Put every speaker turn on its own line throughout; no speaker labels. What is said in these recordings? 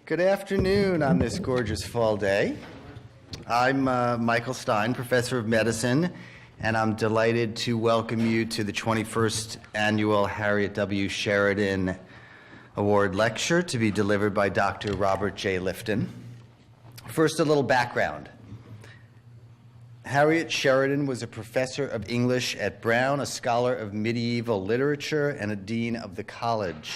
Good afternoon on this gorgeous fall day. I'm Michael Stein, professor of medicine, and I'm delighted to welcome you to the 21st Annual Harriet W. Sheridan Award Lecture to be delivered by Dr. Robert J. Lifton. First, a little background. Harriet Sheridan was a professor of English at Brown, a scholar of medieval literature, and a dean of the college.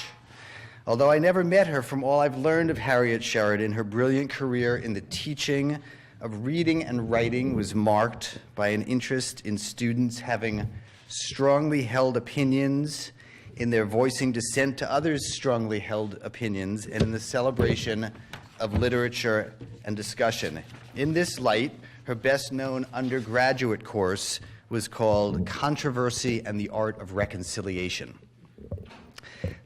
Although I never met her, from all I've learned of Harriet Sheridan, her brilliant career in the teaching of reading and writing was marked by an interest in students having strongly held opinions, in their voicing dissent to others' strongly held opinions, and in the celebration of literature and discussion. In this light, her best-known undergraduate course was called Controversy and the Art of Reconciliation.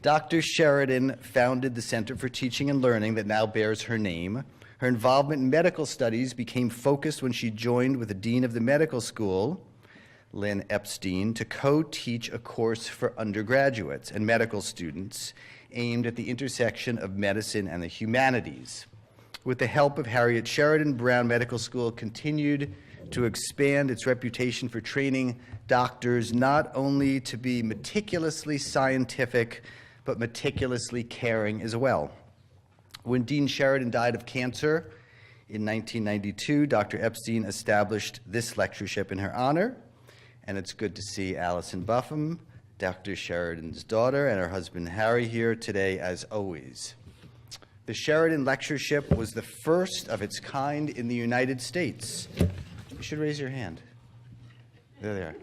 Dr. Sheridan founded the Center for Teaching and Learning that now bears her name. Her involvement in medical studies became focused when she joined with the dean of the medical school, Lynn Epstein, to co-teach a course for undergraduates and medical students aimed at the intersection of medicine and the humanities. With the help of Harriet Sheridan, Brown Medical School continued to expand its reputation for training doctors not only to be meticulously scientific, but meticulously caring as well. When Dean Sheridan died of cancer in 1992, Dr. Epstein established this lectureship in her honor, and it's good to see Allison Buffum, Dr. Sheridan's daughter, and her husband Harry here today as always. The Sheridan Lectureship was the first of its kind in the United States. You should raise your hand. There they are.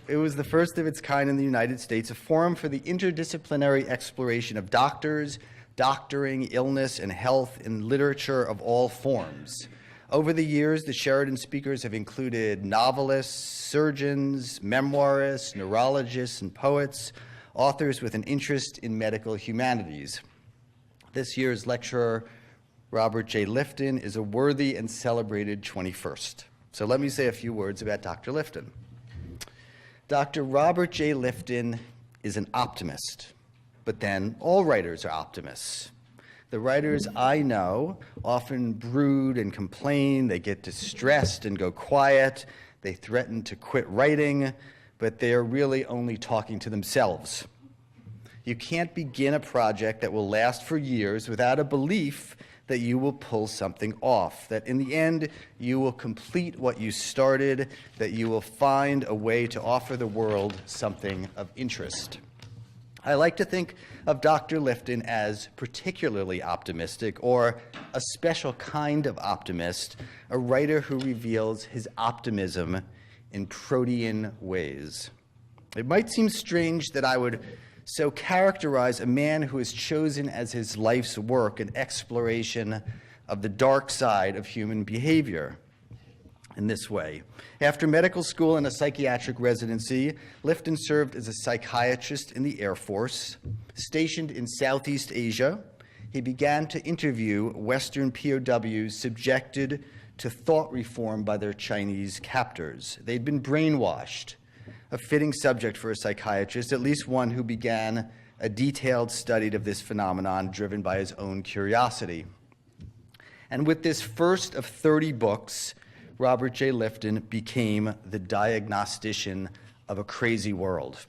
It was the first of its kind in the United States, a forum for the interdisciplinary exploration of doctors, doctoring, illness, and health in literature of all forms. Over the years, the Sheridan speakers have included novelists, surgeons, memoirists, neurologists, and poets, authors with an interest in medical humanities. This year's lecturer, Robert J. Lifton, is a worthy and celebrated 21st. So let me say a few words about Dr. Lifton. Dr. Robert J. Lifton is an optimist, but then all writers are optimists. The writers I know often brood and complain, they get distressed and go quiet, they threaten to quit writing, but they are really only talking to themselves. You can't begin a project that will last for years without a belief that you will pull something off, that in the end you will complete what you started, that you will find a way to offer the world something of interest. I like to think of Dr. Lifton as particularly optimistic, or a special kind of optimist, a writer who reveals his optimism in protean ways. It might seem strange that I would so characterize a man who has chosen as his life's work an exploration of the dark side of human behavior in this way. After medical school and a psychiatric residency, Lifton served as a psychiatrist in the Air Force. Stationed in Southeast Asia, he began to interview Western POWs subjected to thought reform by their Chinese captors. They'd been brainwashed, a fitting subject for a psychiatrist, at least one who began a detailed study of this phenomenon driven by his own curiosity. And with this first of 30 books, Robert J. Lifton became the diagnostician of a crazy world.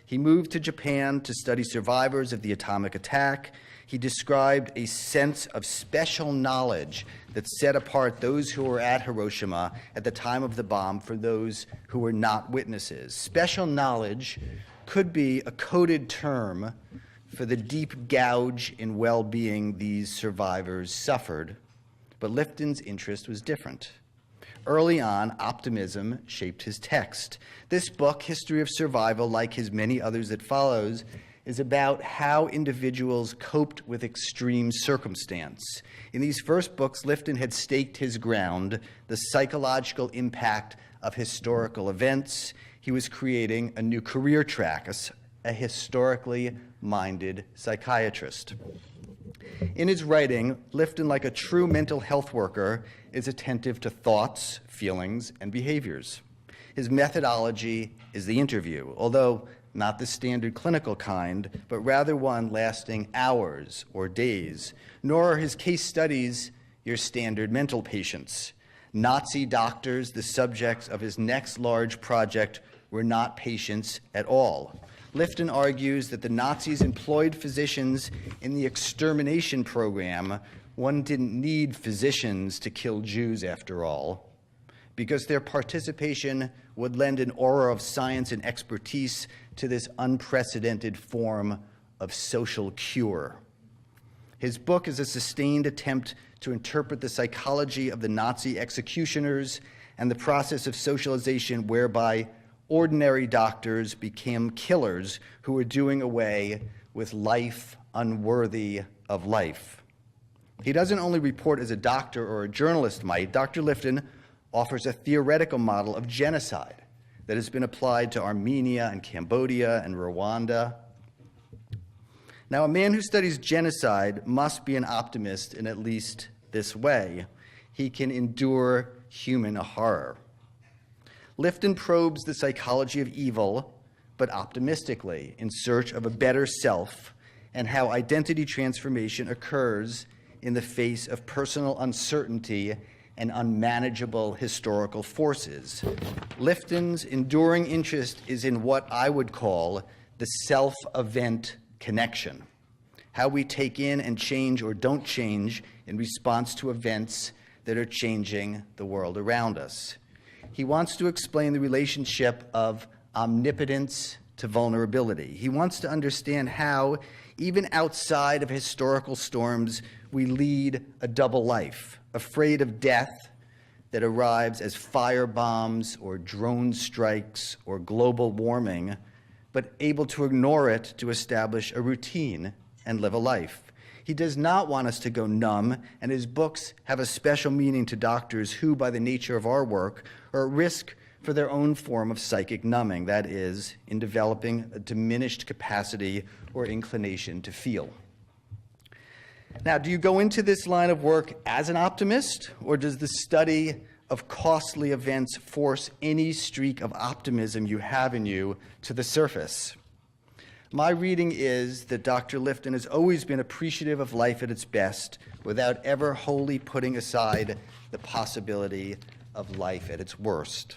He moved to Japan to study survivors of the atomic attack. He described a sense of special knowledge that set apart those who were at Hiroshima at the time of the bomb from those who were not witnesses. Special knowledge could be a coded term for the deep gouge in well-being these survivors suffered, but Lifton's interest was different. Early on, optimism shaped his text. This book, History of Survival, like his many others that follows, is about how individuals coped with extreme circumstance. In these first books, Lifton had staked his ground, the psychological impact of historical events. He was creating a new career track, a historically minded psychiatrist. In his writing, Lifton, like a true mental health worker, is attentive to thoughts, feelings, and behaviors. His methodology is the interview, although not the standard clinical kind, but rather one lasting hours or days. Nor are his case studies your standard mental patients. Nazi doctors, the subjects of his next large project, were not patients at all. Lifton argues that the Nazis employed physicians in the extermination program. One didn't need physicians to kill Jews, after all, because their participation would lend an aura of science and expertise to this unprecedented form of social cure. His book is a sustained attempt to interpret the psychology of the Nazi executioners and the process of socialization whereby ordinary doctors became killers who were doing away with life unworthy of life. He doesn't only report as a doctor or a journalist might. Dr. Lifton offers a theoretical model of genocide that has been applied to Armenia and Cambodia and Rwanda. Now, a man who studies genocide must be an optimist in at least this way. He can endure human horror. Lifton probes the psychology of evil, but optimistically, in search of a better self and how identity transformation occurs in the face of personal uncertainty and unmanageable historical forces. Lifton's enduring interest is in what I would call the self-event connection, how we take in and change or don't change in response to events that are changing the world around us. He wants to explain the relationship of omnipotence to vulnerability. He wants to understand how, even outside of historical storms, we lead a double life, afraid of death that arrives as fire bombs or drone strikes or global warming, but able to ignore it to establish a routine and live a life. He does not want us to go numb, and his books have a special meaning to doctors who, by the nature of our work, are at risk for their own form of psychic numbing, that is, in developing a diminished capacity or inclination to feel. Now, do you go into this line of work as an optimist, or does the study of costly events force any streak of optimism you have in you to the surface? My reading is that Dr. Lifton has always been appreciative of life at its best without ever wholly putting aside the possibility of life at its worst.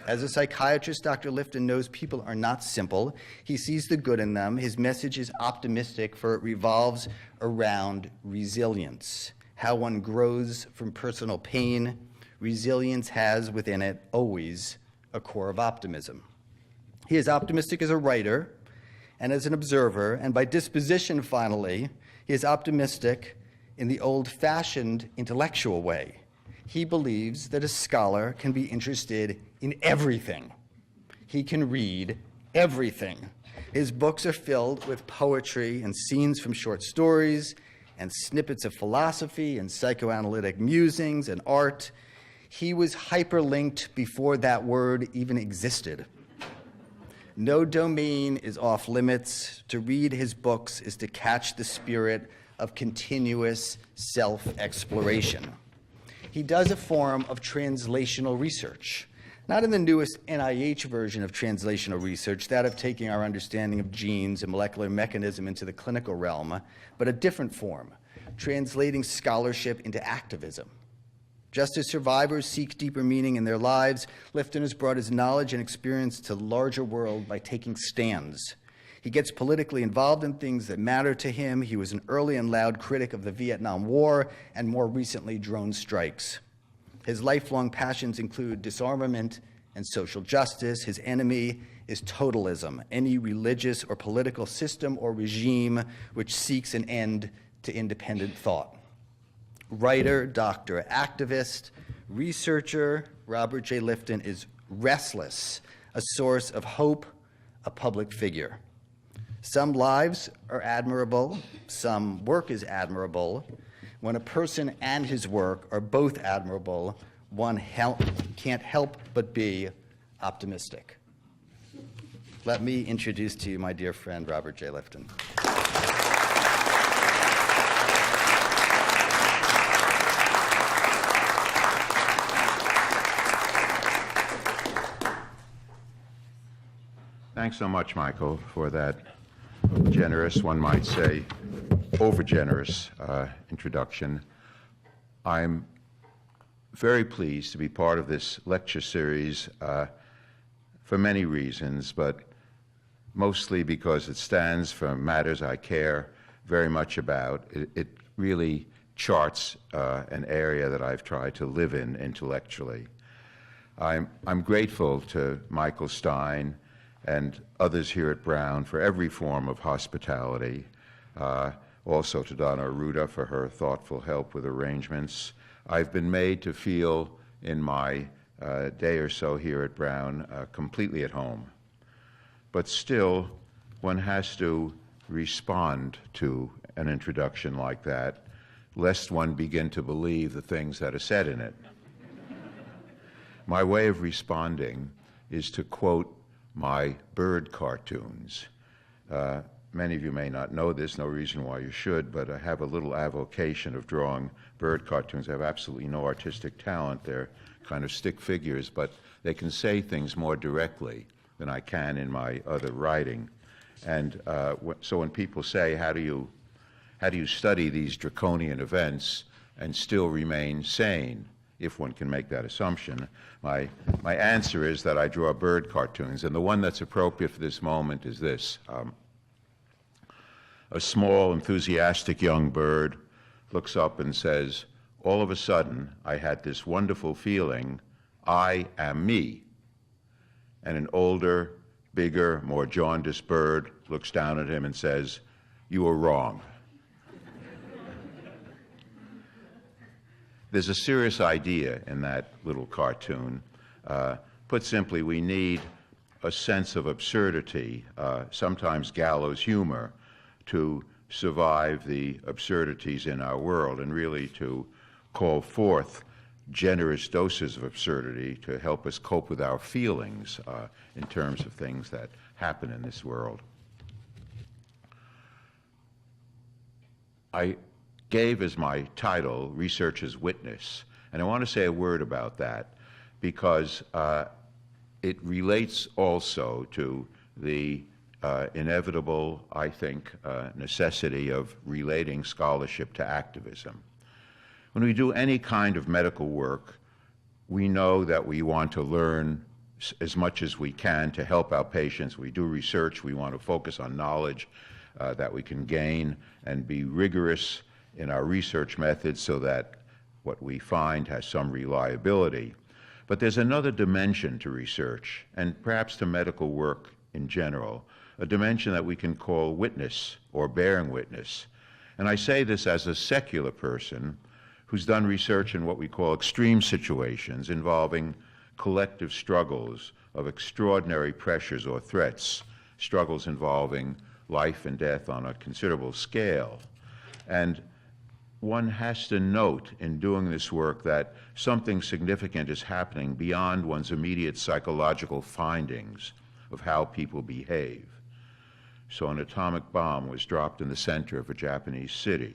As a psychiatrist, Dr. Lifton knows people are not simple. He sees the good in them. His message is optimistic, for it revolves around resilience, how one grows from personal pain. Resilience has within it always a core of optimism. He is optimistic as a writer and as an observer, and by disposition, finally, he is optimistic in the old-fashioned intellectual way. He believes that a scholar can be interested in everything. He can read everything. His books are filled with poetry and scenes from short stories and snippets of philosophy and psychoanalytic musings and art. He was hyperlinked before that word even existed. No domain is off limits. To read his books is to catch the spirit of continuous self-exploration. He does a form of translational research, not in the newest NIH version of translational research, that of taking our understanding of genes and molecular mechanism into the clinical realm, but a different form, translating scholarship into activism. Just as survivors seek deeper meaning in their lives, Lifton has brought his knowledge and experience to the larger world by taking stands. He gets politically involved in things that matter to him. He was an early and loud critic of the Vietnam War and more recently drone strikes. His lifelong passions include disarmament and social justice. His enemy is totalism, any religious or political system or regime which seeks an end to independent thought. Writer, doctor, activist, researcher, Robert J. Lifton is restless, a source of hope, a public figure. Some lives are admirable, some work is admirable. When a person and his work are both admirable, one can't help but be optimistic. Let me introduce to you my dear friend, Robert J. Lifton.
Thanks so much, Michael, for that generous, one might say, over-generous introduction. I'm very pleased to be part of this lecture series for many reasons, but mostly because it stands for matters I care very much about. It really charts an area that I've tried to live in intellectually. I'm grateful to Michael Stein and others here at Brown for every form of hospitality, also to Donna Arruda for her thoughtful help with arrangements. I've been made to feel in my day or so here at Brown completely at home. But still, one has to respond to an introduction like that, lest one begin to believe the things that are said in it. My way of responding is to quote my bird cartoons. Many of you may not know this, no reason why you should, but I have a little avocation of drawing bird cartoons. I have absolutely no artistic talent. They're kind of stick figures, but they can say things more directly than I can in my other writing. And so when people say, how do you study these draconian events and still remain sane, if one can make that assumption, my answer is that I draw bird cartoons. And the one that's appropriate for this moment is this. A small, enthusiastic young bird looks up and says, all of a sudden, I had this wonderful feeling, I am me. And an older, bigger, more jaundiced bird looks down at him and says, you were wrong. There's a serious idea in that little cartoon. Put simply, we need a sense of absurdity, sometimes gallows humor, to survive the absurdities in our world, and really to call forth generous doses of absurdity to help us cope with our feelings in terms of things that happen in this world. I gave as my title, Researcher's Witness, and I want to say a word about that because it relates also to the inevitable, I think, necessity of relating scholarship to activism. When we do any kind of medical work, we know that we want to learn as much as we can to help our patients. We do research, we want to focus on knowledge that we can gain and be rigorous in our research methods so that what we find has some reliability. But there's another dimension to research, and perhaps to medical work in general, a dimension that we can call witness or bearing witness. And I say this as a secular person who's done research in what we call extreme situations involving collective struggles of extraordinary pressures or threats, struggles involving life and death on a considerable scale. And one has to note in doing this work that something significant is happening beyond one's immediate psychological findings of how people behave. So an atomic bomb was dropped in the center of a Japanese city,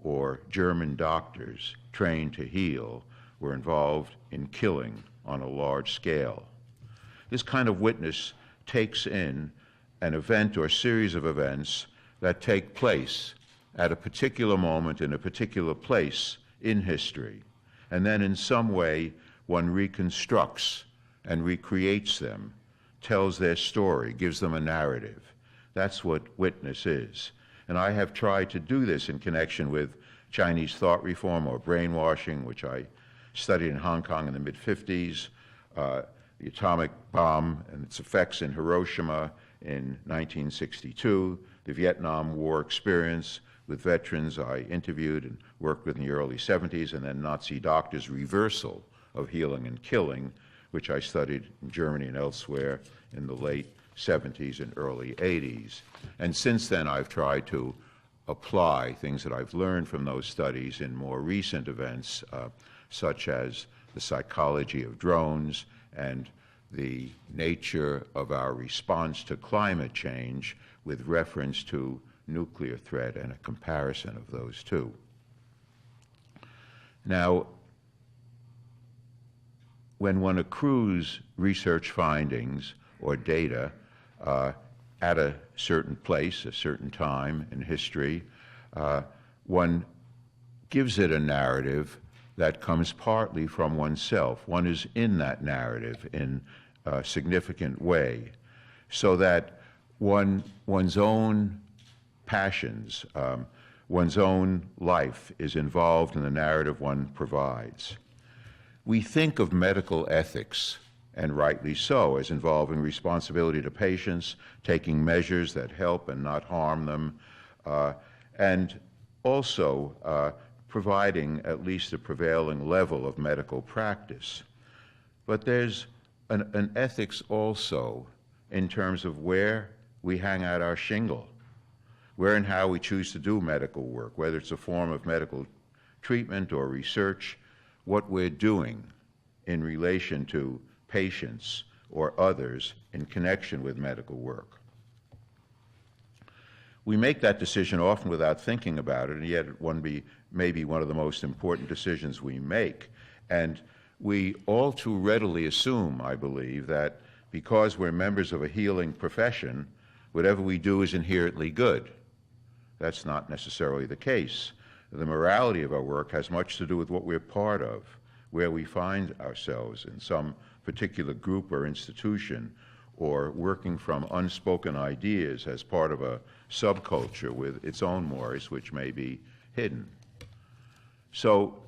or German doctors trained to heal were involved in killing on a large scale. This kind of witness takes in an event or series of events that take place at a particular moment in a particular place in history, and then in some way one reconstructs and recreates them, tells their story, gives them a narrative. That's what witness is. And I have tried to do this in connection with Chinese thought reform or brainwashing, which I studied in Hong Kong in the mid-50s, the atomic bomb and its effects in Hiroshima in 1962, the Vietnam War experience with veterans I interviewed and worked with in the early 70s, and then Nazi doctors' reversal of healing and killing, which I studied in Germany and elsewhere in the late 70s and early 80s. And since then, I've tried to apply things that I've learned from those studies in more recent events, such as the psychology of drones and the nature of our response to climate change with reference to nuclear threat and a comparison of those two. Now, when one accrues research findings or data, at a certain place, a certain time in history, one gives it a narrative that comes partly from oneself. One is in that narrative in a significant way, so that one's own passions, one's own life is involved in the narrative one provides. We think of medical ethics, and rightly so, as involving responsibility to patients, taking measures that help and not harm them, and also providing at least a prevailing level of medical practice. But there's an ethics also in terms of where we hang out our shingle, where and how we choose to do medical work, whether it's a form of medical treatment or research, what we're doing in relation to patients or others in connection with medical work. We make that decision often without thinking about it, and yet it may be one of the most important decisions we make. And we all too readily assume, I believe, that because we're members of a healing profession, whatever we do is inherently good. That's not necessarily the case. The morality of our work has much to do with what we're part of, where we find ourselves in some particular group or institution, or working from unspoken ideas as part of a subculture with its own mores, which may be hidden. So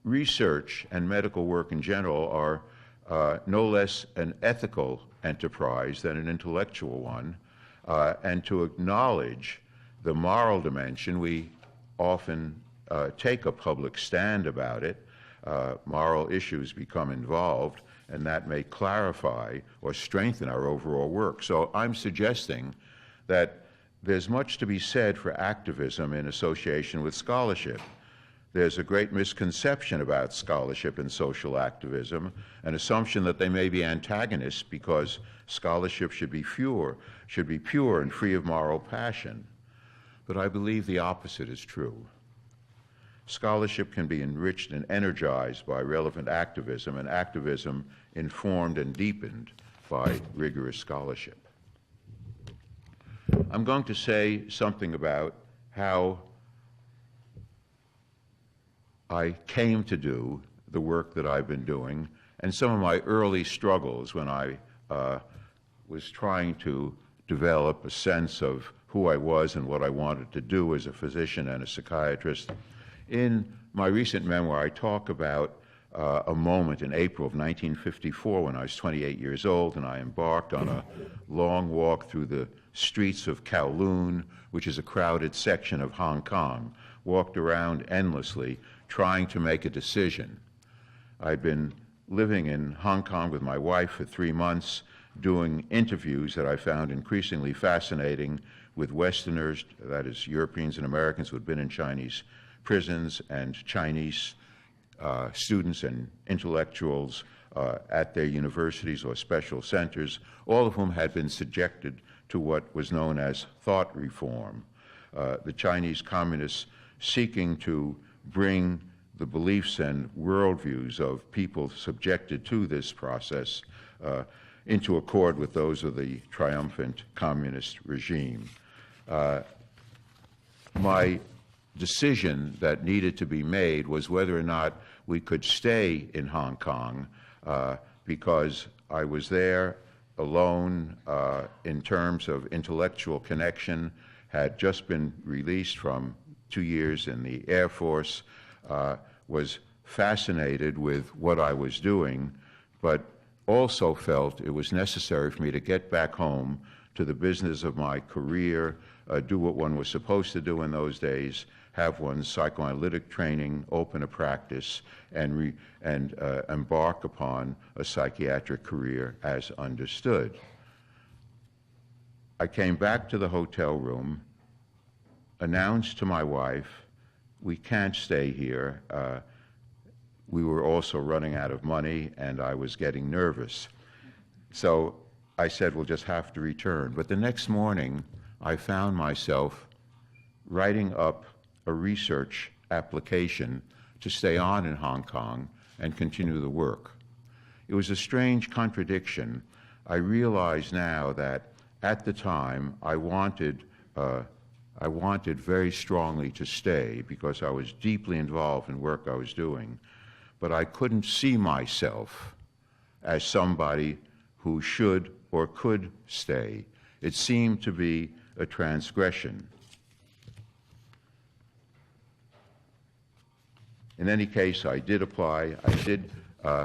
research and medical work in general are no less an ethical enterprise than an intellectual one, and to acknowledge the moral dimension, we often take a public stand about it. Moral issues become involved, and that may clarify or strengthen our overall work. So I'm suggesting that there's much to be said for activism in association with scholarship. There's a great misconception about scholarship and social activism, an assumption that they may be antagonists because scholarship should be pure and free of moral passion. But I believe the opposite is true. Scholarship can be enriched and energized by relevant activism, and activism informed and deepened by rigorous scholarship. I'm going to say something about how I came to do the work that I've been doing, and some of my early struggles when I was trying to develop a sense of who I was and what I wanted to do as a physician and a psychiatrist. In my recent memoir, I talk about a moment in April of 1954 when I was 28 years old, and I embarked on a long walk through the streets of Kowloon, which is a crowded section of Hong Kong, walked around endlessly trying to make a decision. I'd been living in Hong Kong with my wife for 3 months, doing interviews that I found increasingly fascinating with Westerners, that is, Europeans and Americans who had been in Chinese prisons, and Chinese students and intellectuals at their universities or special centers, all of whom had been subjected to what was known as thought reform. The Chinese communists seeking to bring the beliefs and worldviews of people subjected to this process into accord with those of the triumphant communist regime. My decision that needed to be made was whether or not we could stay in Hong Kong because I was there alone in terms of intellectual connection, had just been released from 2 years in the Air Force, was fascinated with what I was doing, but also felt it was necessary for me to get back home to the business of my career, do what one was supposed to do in those days, have one's psychoanalytic training, open a practice, and embark upon a psychiatric career as understood. I came back to the hotel room, announced to my wife, we can't stay here. We were also running out of money, and I was getting nervous. So I said, we'll just have to return. But the next morning, I found myself writing up a research application to stay on in Hong Kong and continue the work. It was a strange contradiction. I realize now that at the time, I wanted very strongly to stay because I was deeply involved in work I was doing, but I couldn't see myself as somebody who should or could stay. It seemed to be a transgression. In any case, I did apply. I did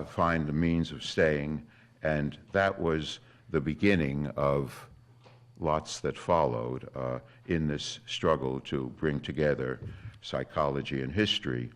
find the means of staying, and that was the beginning of lots that followed in this struggle to bring together psychology and history.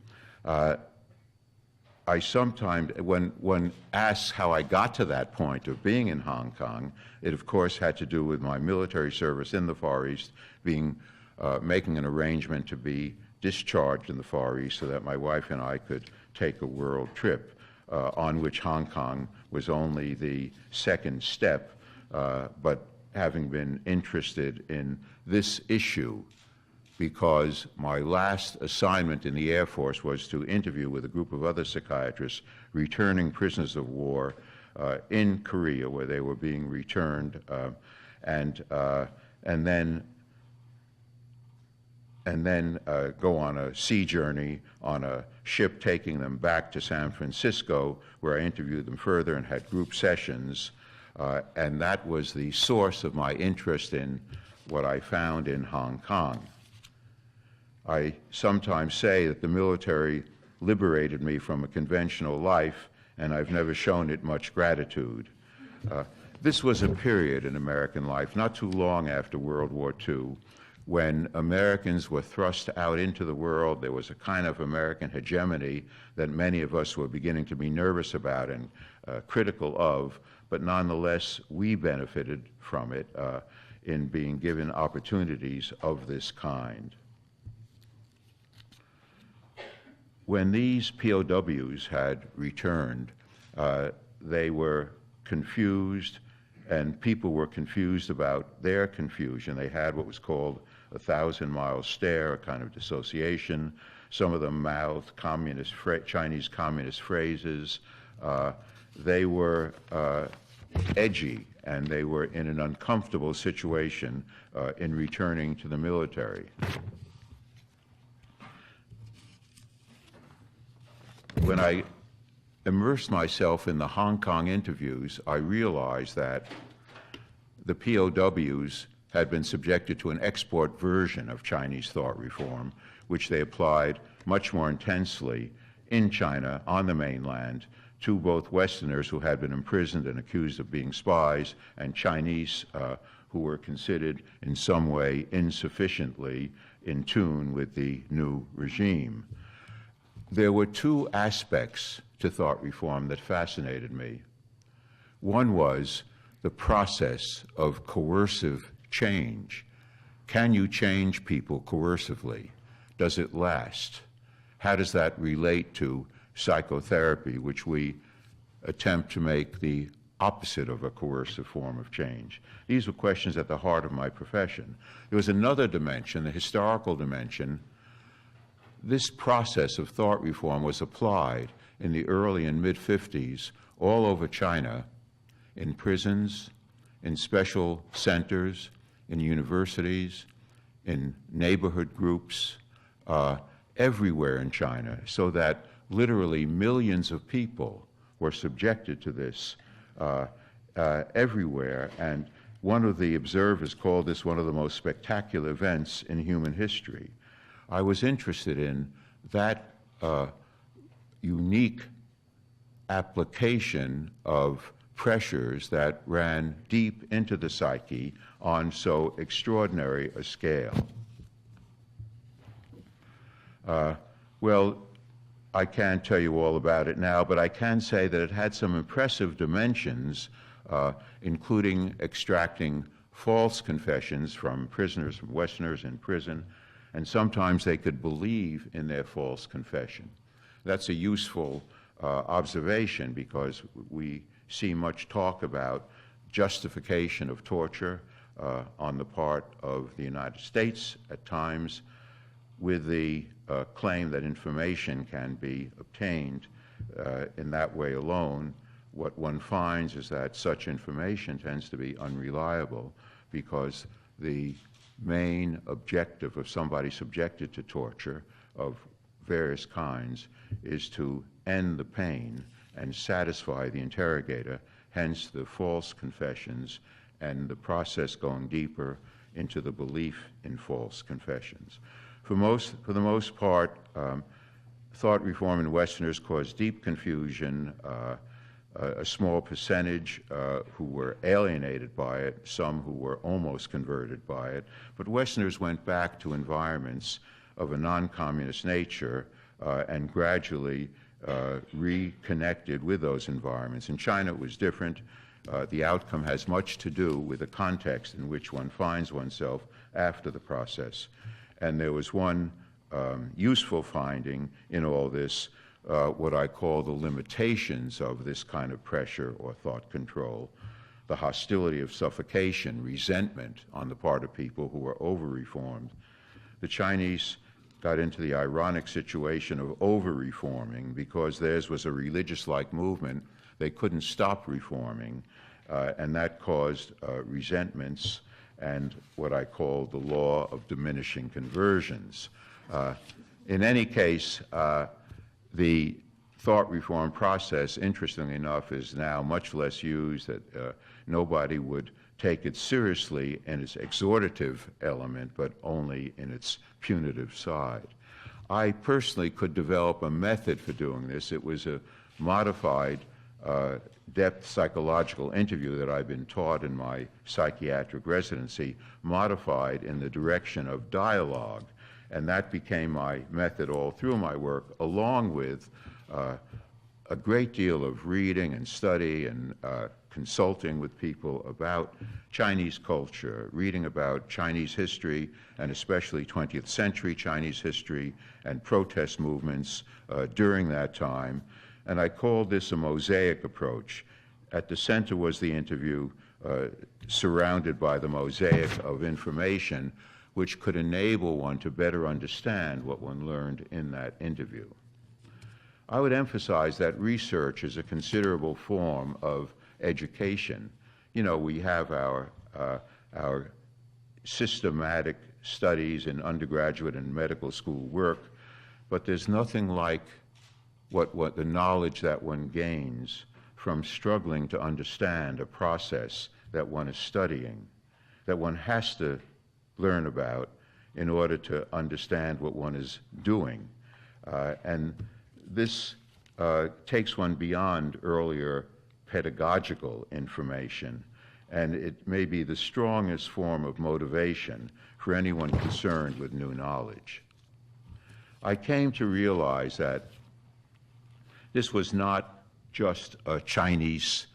I sometimes, when one asks how I got to that point of being in Hong Kong, it of course had to do with my military service in the Far East, making an arrangement to be discharged in the Far East so that my wife and I could take a world trip, on which Hong Kong was only the second step, but having been interested in this issue because my last assignment in the Air Force was to interview with a group of other psychiatrists returning prisoners of war in Korea, where they were being returned, and then go on a sea journey on a ship taking them back to San Francisco, where I interviewed them further and had group sessions. And that was the source of my interest in what I found in Hong Kong. I sometimes say that the military liberated me from a conventional life, and I've never shown it much gratitude. This was a period in American life, not too long after World War II, when Americans were thrust out into the world. There was a kind of American hegemony that many of us were beginning to be nervous about and critical of, but nonetheless, we benefited from it in being given opportunities of this kind. When these POWs had returned, they were confused, and people were confused about their confusion. They had what was called a 1,000-mile stare, a kind of dissociation. Some of them mouthed Chinese communist phrases. They were edgy, and they were in an uncomfortable situation in returning to the military. When I immersed myself in the Hong Kong interviews, I realized that the POWs had been subjected to an export version of Chinese thought reform, which they applied much more intensely in China, on the mainland, to both Westerners who had been imprisoned and accused of being spies, and Chinese who were considered in some way insufficiently in tune with the new regime. There were two aspects to thought reform that fascinated me. One was the process of coercive change. Can you change people coercively? Does it last? How does that relate to psychotherapy, which we attempt to make the opposite of a coercive form of change? These were questions at the heart of my profession. There was another dimension, the historical dimension. This process of thought reform was applied in the early and mid-50s all over China, in prisons, in special centers, in universities, in neighborhood groups, everywhere in China, so that literally millions of people were subjected to this everywhere. And one of the observers called this one of the most spectacular events in human history. I was interested in that unique application of pressures that ran deep into the psyche on so extraordinary a scale. Well, I can't tell you all about it now, but I can say that it had some impressive dimensions, including extracting false confessions from prisoners, from Westerners in prison, and sometimes they could believe in their false confession. That's a useful observation because we see much talk about justification of torture on the part of the United States at times, with the claim that information can be obtained in that way alone. What one finds is that such information tends to be unreliable. because the main objective of somebody subjected to torture of various kinds is to end the pain and satisfy the interrogator, hence the false confessions and the process going deeper into the belief in false confessions. For the most part, thought reform in Westerners caused deep confusion. A small percentage who were alienated by it, some who were almost converted by it, but Westerners went back to environments of a non-communist nature and gradually reconnected with those environments. In China, it was different. The outcome has much to do with the context in which one finds oneself after the process. And there was one useful finding in all this, what I call the limitations of this kind of pressure or thought control, the hostility of suffocation, resentment on the part of people who were over-reformed. The Chinese got into the ironic situation of over-reforming because theirs was a religious-like movement. They couldn't stop reforming, and that caused resentments and what I call the law of diminishing conversions. In any case, the thought reform process, interestingly enough, is now much less used, that nobody would take it seriously in its exhortative element, but only in its punitive side. I personally could develop a method for doing this. It was a modified depth psychological interview that I've been taught in my psychiatric residency, modified in the direction of dialogue. And that became my method all through my work, along with a great deal of reading and study and consulting with people about Chinese culture, reading about Chinese history, and especially 20th century Chinese history and protest movements during that time. And I called this a mosaic approach. At the center was the interview, surrounded by the mosaic of information, which could enable one to better understand what one learned in that interview. I would emphasize that research is a considerable form of education. You know, we have our systematic studies in undergraduate and medical school work, but there's nothing like what the knowledge that one gains from struggling to understand a process that one is studying, that one has to learn about in order to understand what one is doing. And this takes one beyond earlier pedagogical information, and it may be the strongest form of motivation for anyone concerned with new knowledge. I came to realize that this was not just a Chinese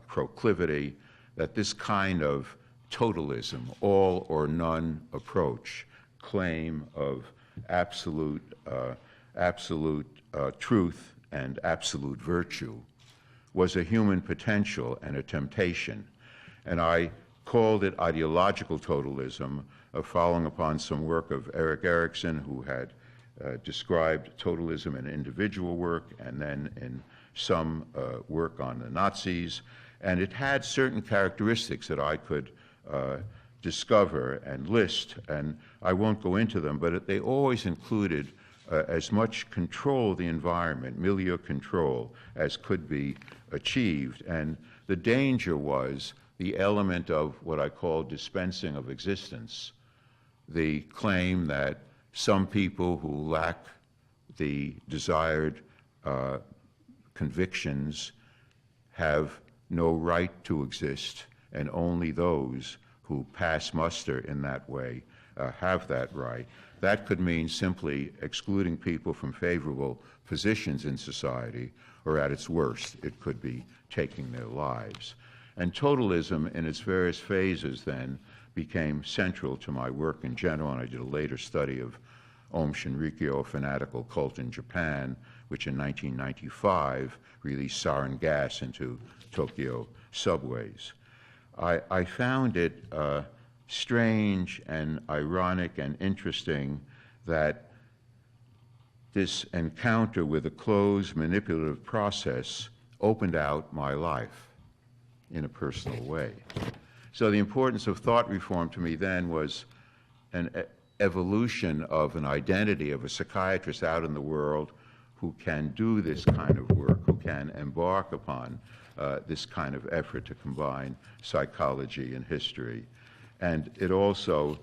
proclivity, that this kind of totalism, all or none approach, claim of absolute truth and absolute virtue, was a human potential and a temptation. And I called it ideological totalism, following upon some work of Erik Erikson, who had described totalism in individual work and then in some work on the Nazis. And it had certain characteristics that I could discover and list, and I won't go into them, but they always included as much control of the environment, milieu control, as could be achieved. And the danger was the element of what I call dispensing of existence, the claim that some people who lack the desired convictions have no right to exist, and only those who pass muster in that way have that right. That could mean simply excluding people from favorable positions in society, or at its worst, it could be taking their lives. And totalism in its various phases then became central to my work in general, and I did a later study of Aum Shinrikyo, a fanatical cult in Japan, which in 1995 released sarin gas into Tokyo subways. I found it strange and ironic and interesting that this encounter with a closed, manipulative process opened out my life in a personal way. So the importance of thought reform to me then was an evolution of an identity of a psychiatrist out in the world who can do this kind of work, who can embark upon this kind of effort to combine psychology and history. And it also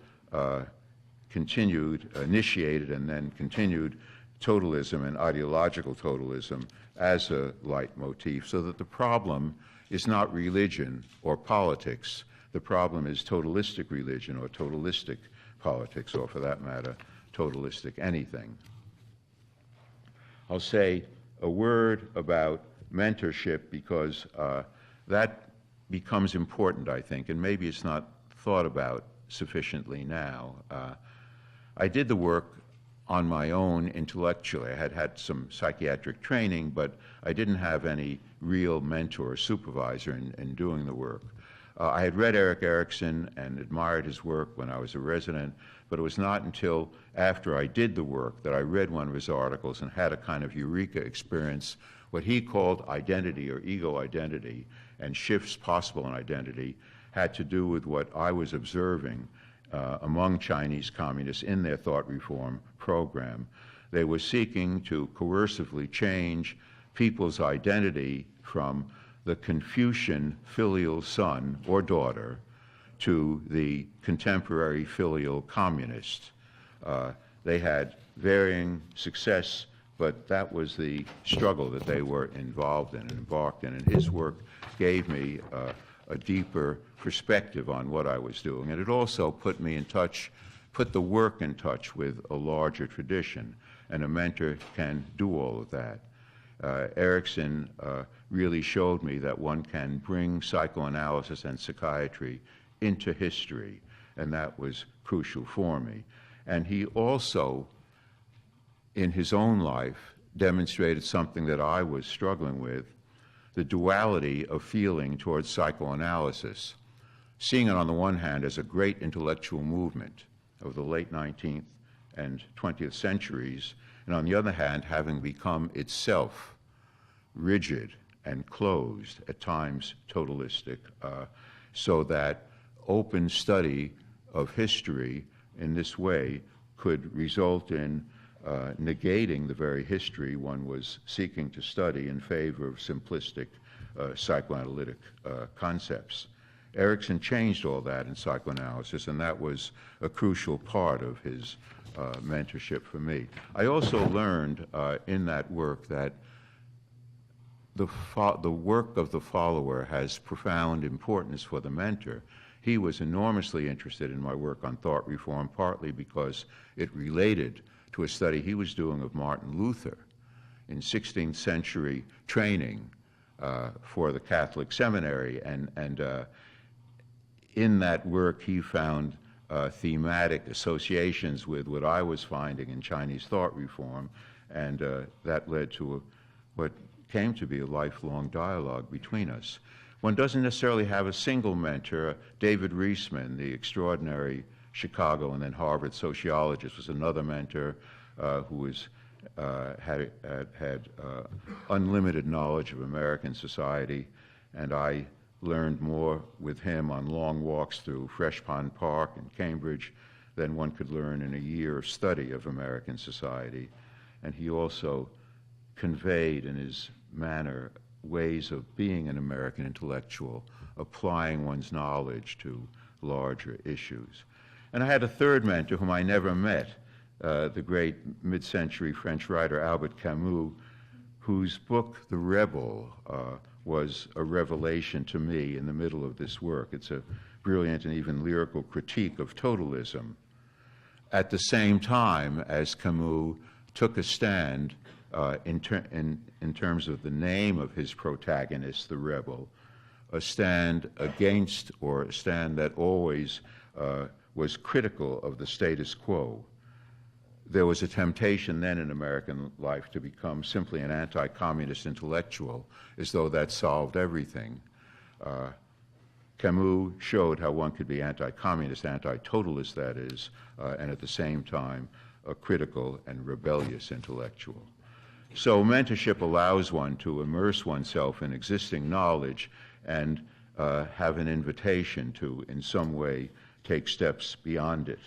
initiated and then continued totalism and ideological totalism as a leitmotif, so that the problem is not religion or politics. The problem is totalistic religion or totalistic politics, or for that matter, totalistic anything. I'll say a word about mentorship because that becomes important, I think, and maybe it's not thought about sufficiently now. I did the work on my own intellectually. I had had some psychiatric training, but I didn't have any real mentor or supervisor in doing the work. I had read Erik Erikson and admired his work when I was a resident, but it was not until after I did the work that I read one of his articles and had a kind of eureka experience, what he called identity or ego identity, and shifts possible in identity had to do with what I was observing among Chinese communists in their thought reform program. They were seeking to coercively change people's identity from the Confucian filial son or daughter to the contemporary filial communist. They had varying success, but that was the struggle that they were involved in and embarked in, and his work gave me a deeper perspective on what I was doing. And it also put the work in touch with a larger tradition, and a mentor can do all of that. Erikson really showed me that one can bring psychoanalysis and psychiatry into history, and that was crucial for me. And he also, in his own life, demonstrated something that I was struggling with, the duality of feeling towards psychoanalysis, seeing it on the one hand as a great intellectual movement of the late 19th and 20th centuries, and on the other hand, having become itself rigid and closed, at times totalistic, so that open study of history in this way could result in negating the very history one was seeking to study in favor of simplistic psychoanalytic concepts. Erikson changed all that in psychoanalysis, and that was a crucial part of his mentorship for me. I also learned in that work that the work of the follower has profound importance for the mentor. He was enormously interested in my work on thought reform, partly because it related to a study he was doing of Martin Luther in 16th century training for the Catholic seminary, and in that work he found thematic associations with what I was finding in Chinese thought reform, and that led to what came to be a lifelong dialogue between us. One doesn't necessarily have a single mentor. David Reisman, the extraordinary Chicago and then Harvard sociologist, was another mentor who had unlimited knowledge of American society, and I learned more with him on long walks through Fresh Pond Park in Cambridge than one could learn in a year of study of American society. And he also conveyed in his manner ways of being an American intellectual, applying one's knowledge to larger issues. And I had a third mentor whom I never met, the great mid-century French writer Albert Camus, whose book, The Rebel, was a revelation to me in the middle of this work. It's a brilliant and even lyrical critique of totalism. At the same time as Camus took a stand in terms of the name of his protagonist, the rebel, a stand against, or a stand that always was critical of the status quo. There was a temptation then in American life to become simply an anti-communist intellectual, as though that solved everything. Camus showed how one could be anti-communist, anti-totalist, that is, and at the same time a critical and rebellious intellectual. So mentorship allows one to immerse oneself in existing knowledge and have an invitation to, in some way, take steps beyond it.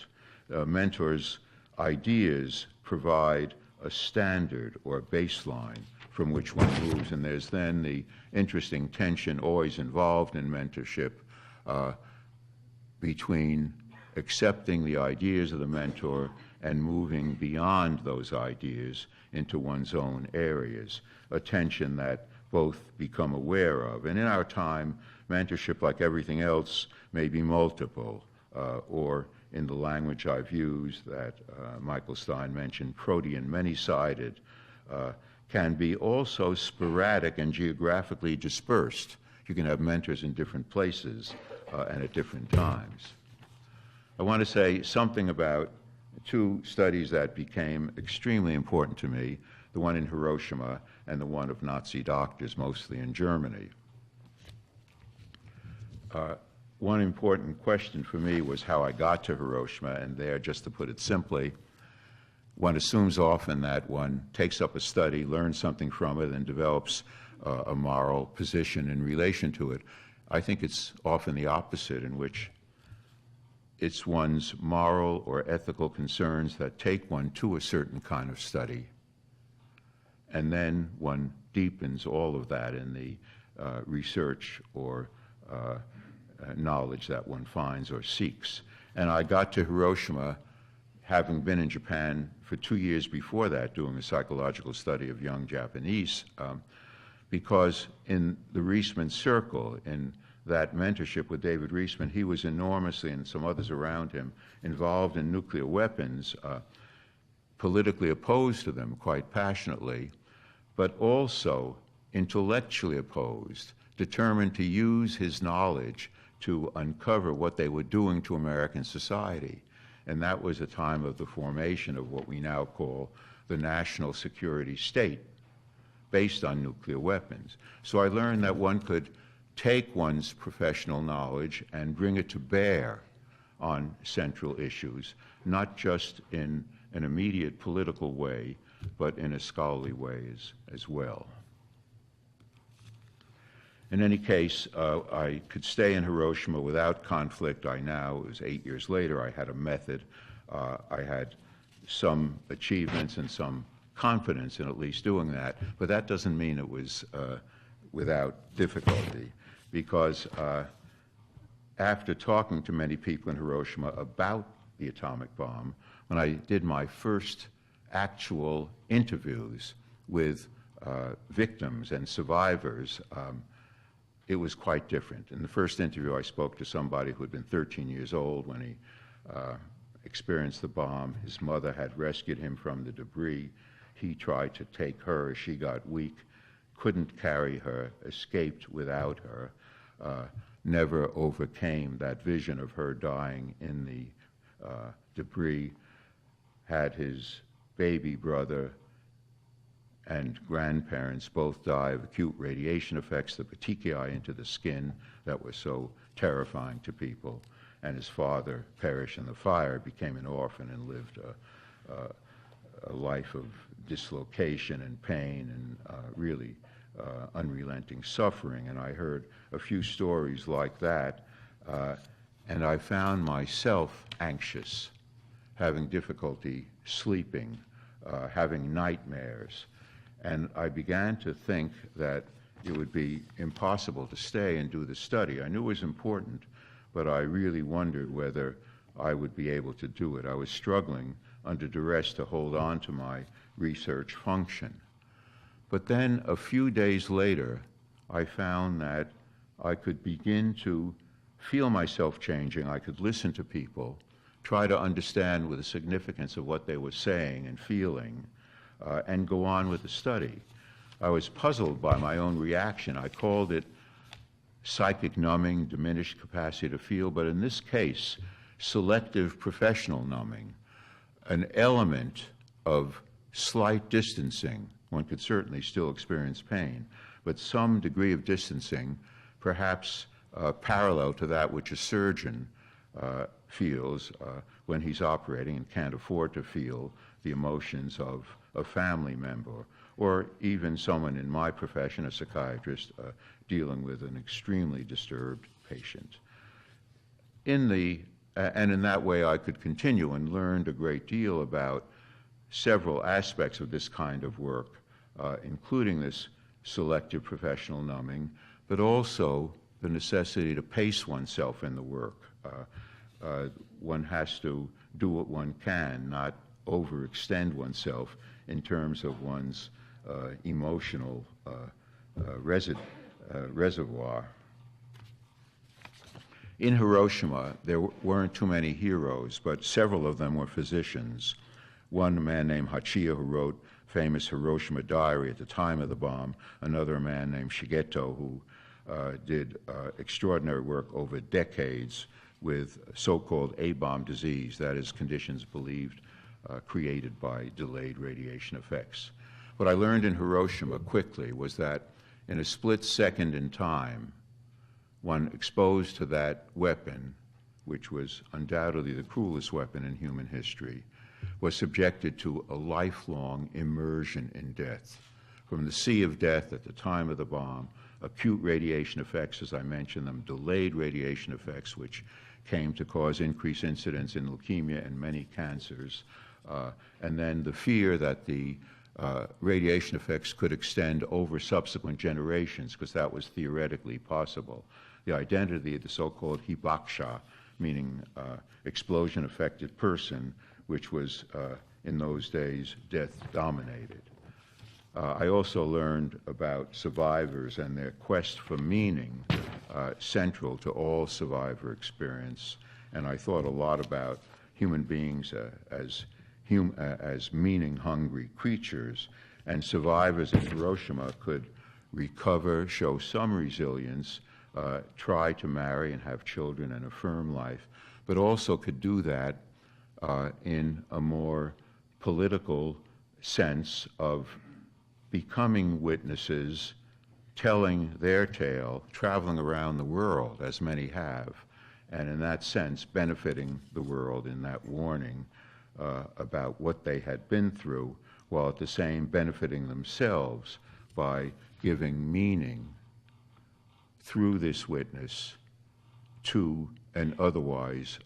Mentors' ideas provide a standard or a baseline from which one moves, and there's then the interesting tension always involved in mentorship between accepting the ideas of the mentor and moving beyond those ideas into one's own areas, a tension that both become aware of. And in our time, mentorship, like everything else, may be multiple, or in the language I've used that Michael Stein mentioned, protean, many-sided, can be also sporadic and geographically dispersed. You can have mentors in different places and at different times. I want to say something about two studies that became extremely important to me, the one in Hiroshima and the one of Nazi doctors, mostly in Germany. One important question for me was how I got to Hiroshima, and there, just to put it simply, one assumes often that one takes up a study, learns something from it, and develops a moral position in relation to it. I think it's often the opposite, in which it's one's moral or ethical concerns that take one to a certain kind of study, and then one deepens all of that in the research or knowledge that one finds or seeks. And I got to Hiroshima having been in Japan for 2 years before that doing a psychological study of young Japanese, because in the Reisman circle, in that mentorship with David Reisman, he was enormously, and some others around him, involved in nuclear weapons, politically opposed to them quite passionately, but also intellectually opposed, determined to use his knowledge to uncover what they were doing to American society. And that was a time of the formation of what we now call the national security state, based on nuclear weapons. So I learned that one could take one's professional knowledge and bring it to bear on central issues, not just in an immediate political way, but in a scholarly way as well. In any case, I could stay in Hiroshima without conflict. It was 8 years later, I had a method. I had some achievements and some confidence in at least doing that, but that doesn't mean it was without difficulty, because after talking to many people in Hiroshima about the atomic bomb, when I did my first actual interviews with victims and survivors, it was quite different. In the first interview, I spoke to somebody who had been 13 years old when he experienced the bomb. His mother had rescued him from the debris. He tried to take her as she got weak, couldn't carry her, escaped without her, never overcame that vision of her dying in the debris, had his baby brother and grandparents both die of acute radiation effects, the petechiae into the skin that were so terrifying to people, and his father perished in the fire, became an orphan, and lived a life of dislocation and pain and really unrelenting suffering. And I heard a few stories like that, and I found myself anxious, having difficulty sleeping, having nightmares. And I began to think that it would be impossible to stay and do the study. I knew it was important, but I really wondered whether I would be able to do it. I was struggling under duress to hold on to my research function. But then a few days later, I found that I could begin to feel myself changing. I could listen to people, try to understand with the significance of what they were saying and feeling, and go on with the study. I was puzzled by my own reaction. I called it psychic numbing, diminished capacity to feel, but in this case, selective professional numbing, an element of slight distancing. One could certainly still experience pain, but some degree of distancing, perhaps parallel to that which a surgeon feels when he's operating and can't afford to feel the emotions of a family member, or even someone in my profession, a psychiatrist, dealing with an extremely disturbed patient. And in that way I could continue and learned a great deal about several aspects of this kind of work, including this selective professional numbing, but also the necessity to pace oneself in the work. One has to do what one can, not overextend oneself in terms of one's emotional reservoir. In Hiroshima, there weren't too many heroes, but several of them were physicians. One man named Hachiya, who wrote famous Hiroshima Diary at the time of the bomb, another man named Shigeto, who did extraordinary work over decades with so-called A-bomb disease, that is, conditions believed created by delayed radiation effects. What I learned in Hiroshima quickly was that in a split second in time, one exposed to that weapon, which was undoubtedly the cruelest weapon in human history, was subjected to a lifelong immersion in death. From the sea of death at the time of the bomb, acute radiation effects, as I mentioned them, delayed radiation effects, which came to cause increased incidence in leukemia and many cancers, and then the fear that the radiation effects could extend over subsequent generations, because that was theoretically possible. The identity of the so-called hibakusha, meaning explosion-affected person, which was, in those days, death-dominated. I also learned about survivors and their quest for meaning, central to all survivor experience, and I thought a lot about human beings as meaning-hungry creatures, and survivors in Hiroshima could recover, show some resilience, try to marry and have children and affirm life, but also could do that in a more political sense of becoming witnesses, telling their tale, traveling around the world, as many have, and in that sense benefiting the world in that warning about what they had been through, while at the same benefiting themselves by giving meaning through this witness to an otherwise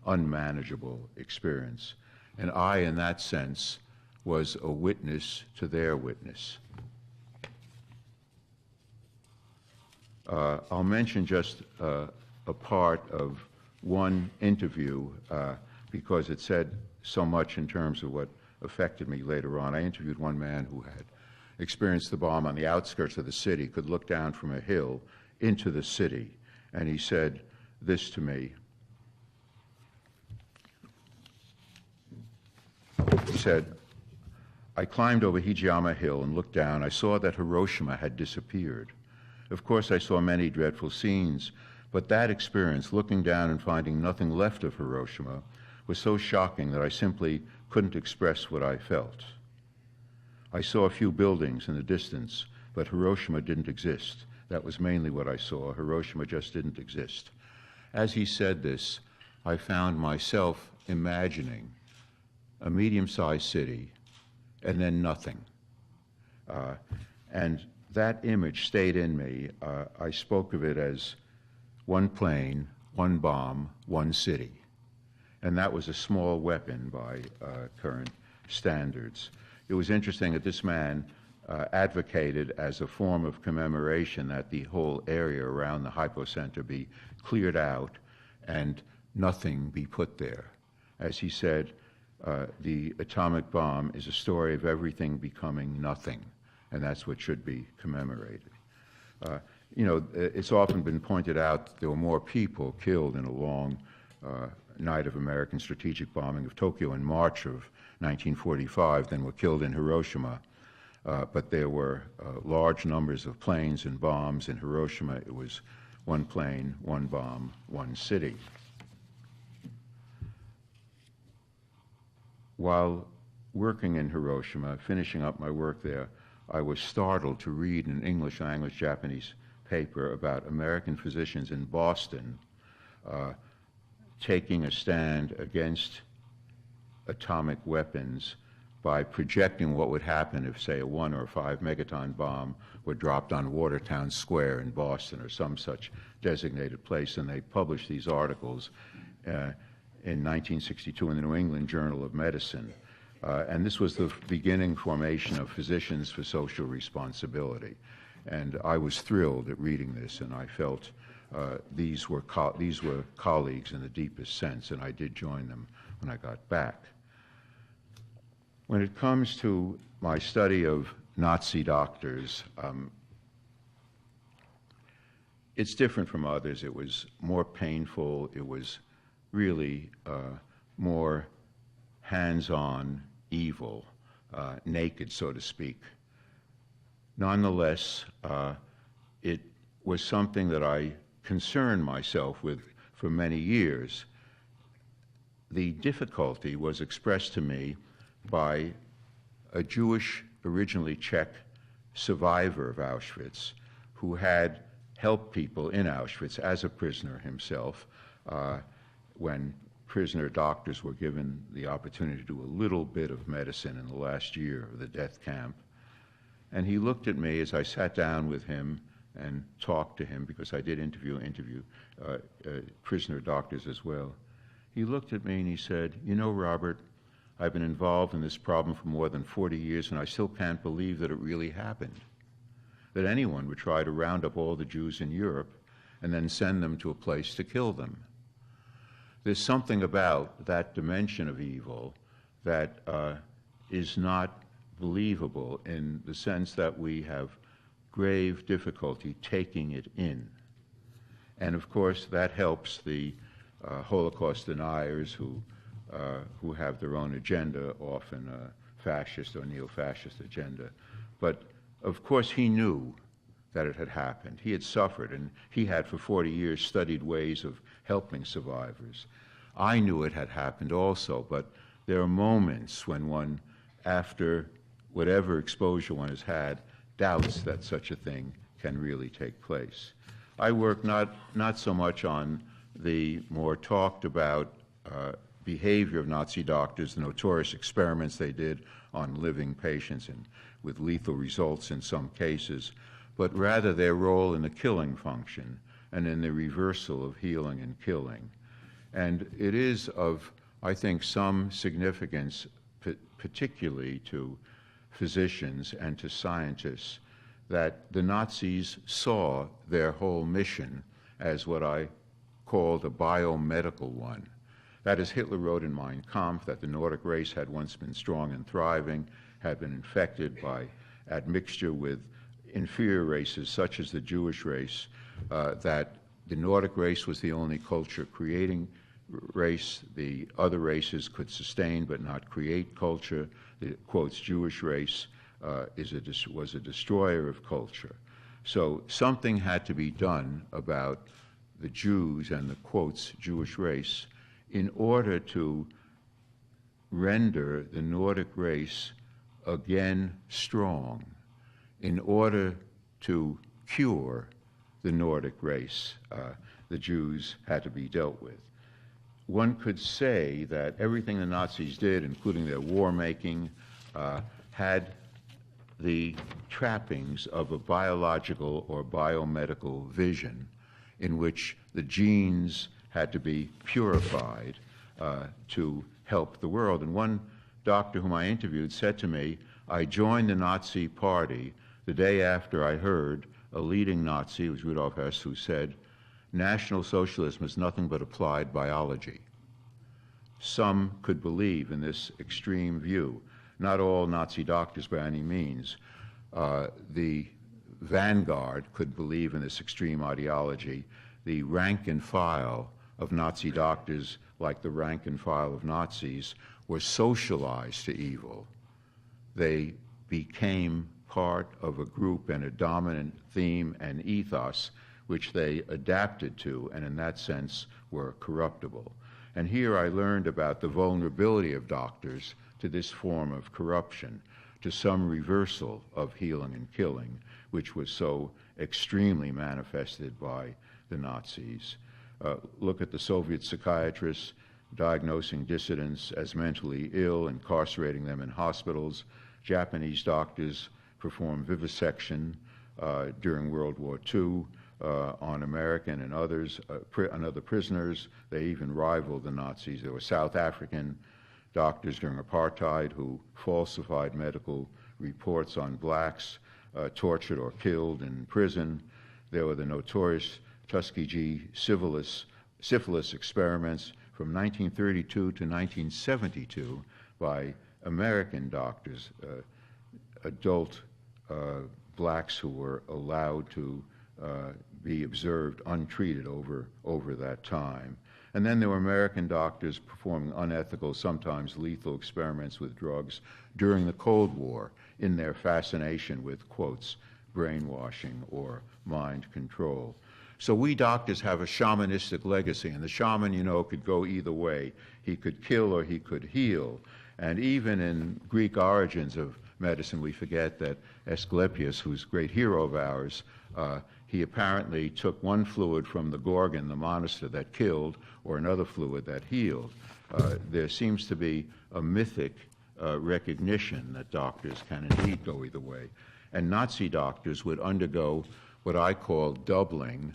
unmanageable experience. And I, in that sense, was a witness to their witness. I'll mention just a part of one interview because it said so much in terms of what affected me later on. I interviewed one man who had experienced the bomb on the outskirts of the city, could look down from a hill into the city, and he said this to me. He said, "I climbed over Hijiyama Hill and looked down. I saw that Hiroshima had disappeared. Of course, I saw many dreadful scenes, but that experience, looking down and finding nothing left of Hiroshima, was so shocking that I simply couldn't express what I felt. I saw a few buildings in the distance, but Hiroshima didn't exist. That was mainly what I saw. Hiroshima just didn't exist." As he said this, I found myself imagining a medium-sized city and then nothing. And that image stayed in me. I spoke of it as one plane, one bomb, one city. And that was a small weapon by current standards. It was interesting that this man advocated as a form of commemoration that the whole area around the hypocenter be cleared out and nothing be put there. As he said, the atomic bomb is a story of everything becoming nothing, and that's what should be commemorated. It's often been pointed out that there were more people killed in a long night of American strategic bombing of Tokyo in March of 1945 than were killed in Hiroshima. But there were large numbers of planes and bombs. In Hiroshima, it was one plane, one bomb, one city. While working in Hiroshima, finishing up my work there, I was startled to read an English language Japanese paper about American physicians in Boston taking a stand against atomic weapons by projecting what would happen if, say, a 1 or 5 megaton bomb were dropped on Watertown Square in Boston or some such designated place. And they published these articles in 1962 in the New England Journal of Medicine. And this was the beginning formation of Physicians for Social Responsibility. And I was thrilled at reading this, and I felt these were colleagues in the deepest sense, and I did join them when I got back. When it comes to my study of Nazi doctors, it's different from others. It was more painful. It was really more hands-on evil, naked, so to speak. Nonetheless, it was something that I concerned myself with for many years. The difficulty was expressed to me by a Jewish, originally Czech, survivor of Auschwitz who had helped people in Auschwitz as a prisoner himself when prisoner doctors were given the opportunity to do a little bit of medicine in the last year of the death camp. And he looked at me as I sat down with him and talked to him, because I did interview prisoner doctors as well. He looked at me and he said, "You know, Robert, I've been involved in this problem for more than 40 years, and I still can't believe that it really happened. That anyone would try to round up all the Jews in Europe and then send them to a place to kill them." There's something about that dimension of evil that is not believable, in the sense that we have grave difficulty taking it in. And of course, that helps the Holocaust deniers who have their own agenda, often a fascist or neo-fascist agenda. But of course, he knew that it had happened. He had suffered, and he had for 40 years studied ways of helping survivors. I knew it had happened also, but there are moments when one, after whatever exposure one has had, doubts that such a thing can really take place. I work not so much on the more talked about behavior of Nazi doctors, the notorious experiments they did on living patients and with lethal results in some cases, but rather their role in the killing function and in the reversal of healing and killing. And it is of, I think, some significance, particularly to physicians and to scientists, that the Nazis saw their whole mission as what I called a biomedical one. That is, Hitler wrote in Mein Kampf that the Nordic race had once been strong and thriving, had been infected by admixture with inferior races such as the Jewish race, that the Nordic race was the only culture creating race. The other races could sustain but not create culture. The, quotes, Jewish race was a destroyer of culture. So something had to be done about the Jews and the, quotes, Jewish race in order to render the Nordic race again strong, in order to cure the Nordic race. The Jews had to be dealt with. One could say that everything the Nazis did, including their war-making, had the trappings of a biological or biomedical vision in which the genes had to be purified to help the world. And one doctor whom I interviewed said to me, "I joined the Nazi Party the day after I heard a leading Nazi, it was Rudolf Hess, who said, 'National Socialism is nothing but applied biology.'" Some could believe in this extreme view. Not all Nazi doctors by any means. The vanguard could believe in this extreme ideology. The rank and file of Nazi doctors, like the rank and file of Nazis, were socialized to evil. They became part of a group and a dominant theme and ethos which they adapted to, and in that sense were corruptible. And here I learned about the vulnerability of doctors to this form of corruption, to some reversal of healing and killing, which was so extremely manifested by the Nazis. Look at the Soviet psychiatrists. diagnosing dissidents as mentally ill, incarcerating them in hospitals. Japanese doctors performed vivisection during World War II on American and other prisoners. They even rivaled the Nazis. There were South African doctors during apartheid who falsified medical reports on blacks tortured or killed in prison. There were the notorious Tuskegee syphilis experiments from 1932 to 1972 by American doctors, adult blacks who were allowed to be observed untreated over that time. And then there were American doctors performing unethical, sometimes lethal experiments with drugs during the Cold War in their fascination with, quotes, brainwashing or mind control. So we doctors have a shamanistic legacy, and the shaman, you know, could go either way. He could kill or he could heal. And even in Greek origins of medicine, we forget that Asclepius, who's a great hero of ours, he apparently took one fluid from the Gorgon, the monster that killed, or another fluid that healed. There seems to be a mythic recognition that doctors can indeed go either way. And Nazi doctors would undergo what I call doubling,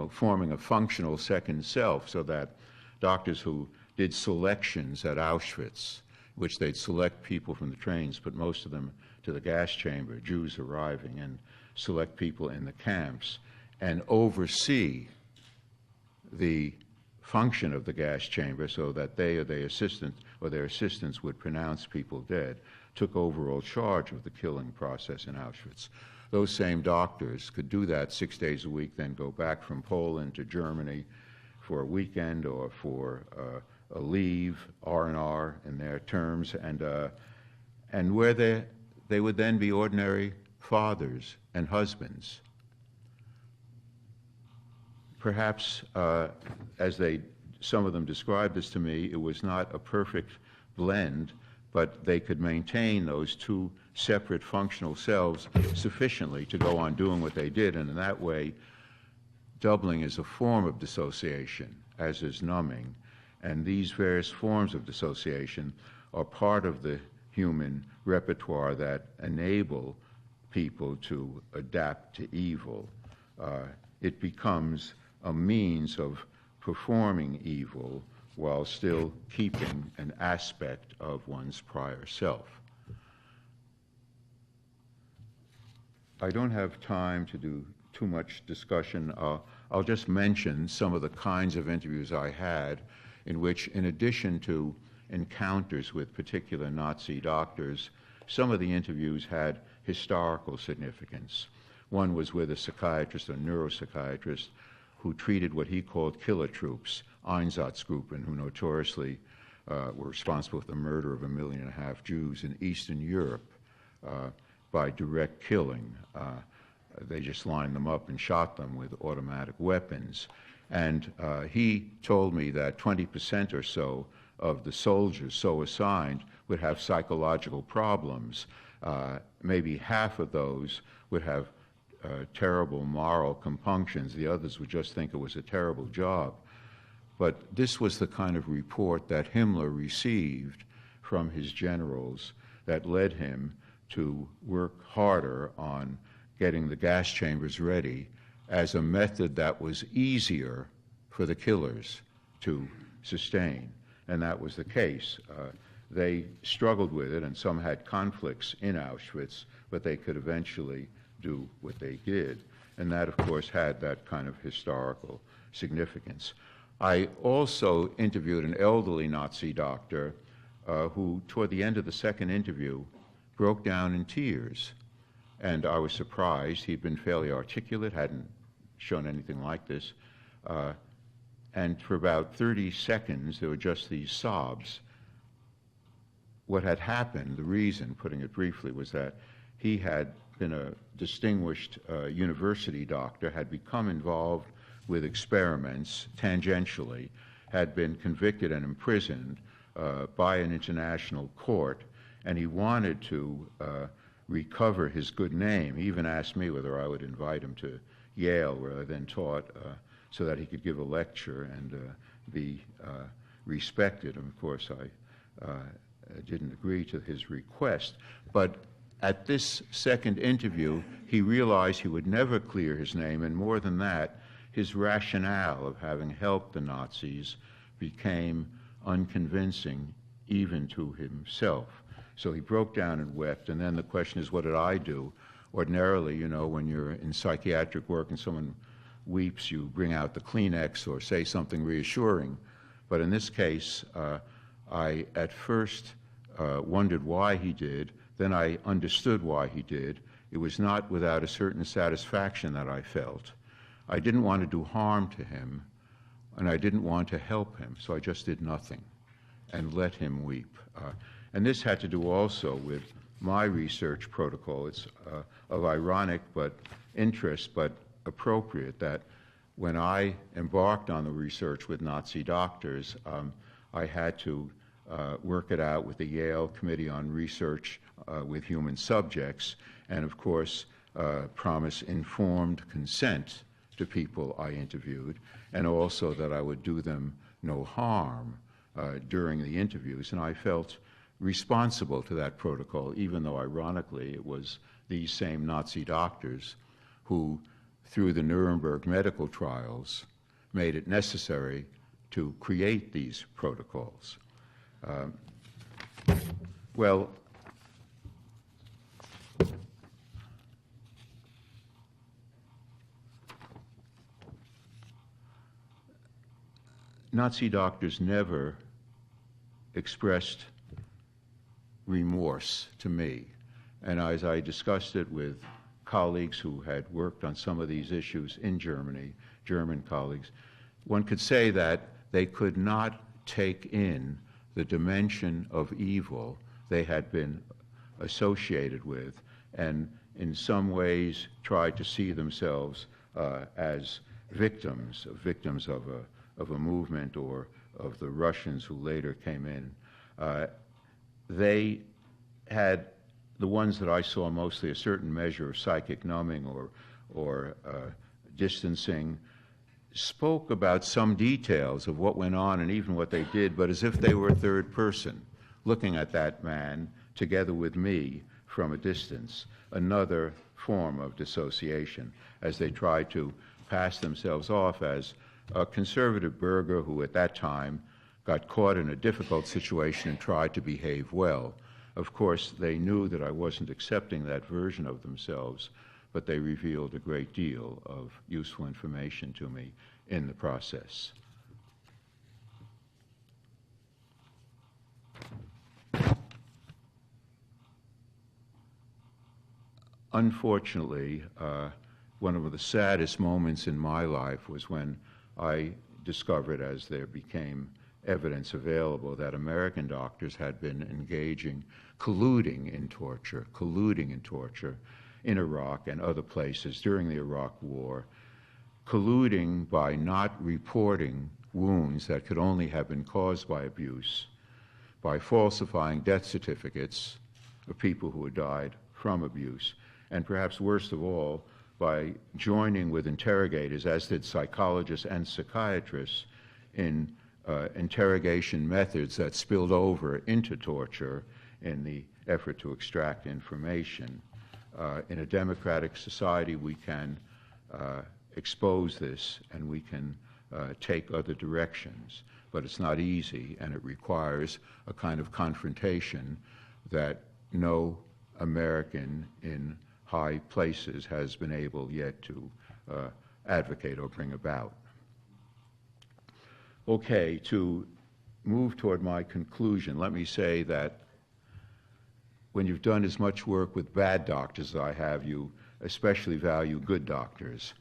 forming a functional second self, so that doctors who did selections at Auschwitz, which they'd select people from the trains, put most of them to the gas chamber, Jews arriving, and select people in the camps, and oversee the function of the gas chamber so that they or their assistants would pronounce people dead, took overall charge of the killing process in Auschwitz. Those same doctors could do that 6 days a week, then go back from Poland to Germany for a weekend or for a leave, R&R in their terms, and where they would then be ordinary fathers and husbands. Perhaps, as some of them described this to me, it was not a perfect blend, but they could maintain those two separate functional selves sufficiently to go on doing what they did, and in that way, doubling is a form of dissociation, as is numbing, and these various forms of dissociation are part of the human repertoire that enable people to adapt to evil. It becomes a means of performing evil while still keeping an aspect of one's prior self. I don't have time to do too much discussion. I'll just mention some of the kinds of interviews I had in which, in addition to encounters with particular Nazi doctors, some of the interviews had historical significance. One was with a psychiatrist, a neuropsychiatrist, who treated what he called killer troops, Einsatzgruppen, who notoriously were responsible for the murder of 1.5 million Jews in Eastern Europe by direct killing. They just lined them up and shot them with automatic weapons. And he told me that 20% or so of the soldiers so assigned would have psychological problems. Maybe half of those would have terrible moral compunctions. The others would just think it was a terrible job. But this was the kind of report that Himmler received from his generals that led him to work harder on getting the gas chambers ready as a method that was easier for the killers to sustain. And that was the case. They struggled with it, and some had conflicts in Auschwitz, but they could eventually do what they did. And that, of course, had that kind of historical significance. I also interviewed an elderly Nazi doctor who, toward the end of the second interview, broke down in tears. And I was surprised. He'd been fairly articulate, hadn't shown anything like this. And for about 30 seconds, there were just these sobs. What had happened, the reason, putting it briefly, was that he had been a distinguished university doctor, had become involved with experiments tangentially, had been convicted and imprisoned by an international court, and he wanted to recover his good name. He even asked me whether I would invite him to Yale, where I then taught so that he could give a lecture and be respected. And of course, I didn't agree to his request. But at this second interview, he realized he would never clear his name, and more than that, his rationale of having helped the Nazis became unconvincing even to himself. So he broke down and wept, and then the question is, what did I do? Ordinarily, you know, when you're in psychiatric work and someone weeps, you bring out the Kleenex or say something reassuring. But in this case, I at first wondered why he did, then I understood why he did. It was not without a certain satisfaction that I felt. I didn't want to do harm to him, and I didn't want to help him, so I just did nothing and let him weep. And this had to do also with my research protocol. It's of ironic but interest, but appropriate, that when I embarked on the research with Nazi doctors, I had to work it out with the Yale Committee on Research with Human Subjects, and of course promise informed consent to people I interviewed, and also that I would do them no harm during the interviews. And I felt responsible to that protocol, even though ironically it was these same Nazi doctors who, through the Nuremberg medical trials, made it necessary to create these protocols. Well, Nazi doctors never expressed remorse to me. And as I discussed it with colleagues who had worked on some of these issues in Germany, German colleagues, one could say that they could not take in the dimension of evil they had been associated with, and in some ways tried to see themselves as victims of a movement, or of the Russians who later came in. They had, the ones that I saw, mostly a certain measure of psychic numbing or distancing, spoke about some details of what went on and even what they did, but as if they were a third person, looking at that man together with me from a distance, another form of dissociation, as they tried to pass themselves off as a conservative burgher who at that time got caught in a difficult situation and tried to behave well. Of course, they knew that I wasn't accepting that version of themselves, but they revealed a great deal of useful information to me in the process. Unfortunately, one of the saddest moments in my life was when I discovered, as there became evidence available, that American doctors had been engaging, colluding in torture in Iraq and other places during the Iraq War, colluding by not reporting wounds that could only have been caused by abuse, by falsifying death certificates of people who had died from abuse, and perhaps worst of all, by joining with interrogators, as did psychologists and psychiatrists, in interrogation methods that spilled over into torture in the effort to extract information. In a democratic society, we can expose this and we can take other directions, but it's not easy, and it requires a kind of confrontation that no American in high places has been able yet to advocate or bring about. Okay, to move toward my conclusion, let me say that when you've done as much work with bad doctors as I have, you especially value good doctors.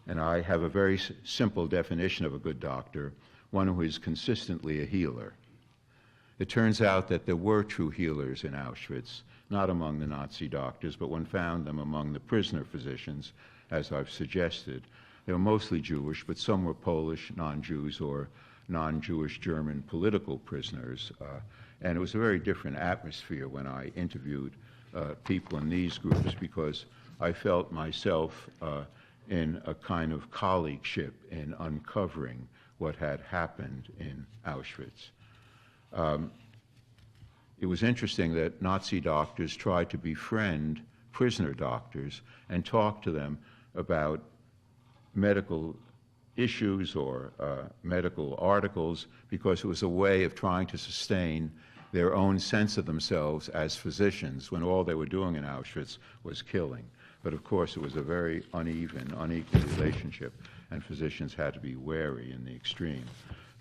And I have a very simple definition of a good doctor, one who is consistently a healer. It turns out that there were true healers in Auschwitz, not among the Nazi doctors, but one found them among the prisoner physicians, as I've suggested. They were mostly Jewish, but some were Polish, non-Jews, or non-Jewish German political prisoners. And it was a very different atmosphere when I interviewed people in these groups, because I felt myself in a kind of colleagueship in uncovering what had happened in Auschwitz. It was interesting that Nazi doctors tried to befriend prisoner doctors and talk to them about medical issues or medical articles, because it was a way of trying to sustain their own sense of themselves as physicians when all they were doing in Auschwitz was killing. But of course, it was a very uneven, unequal relationship, and physicians had to be wary in the extreme.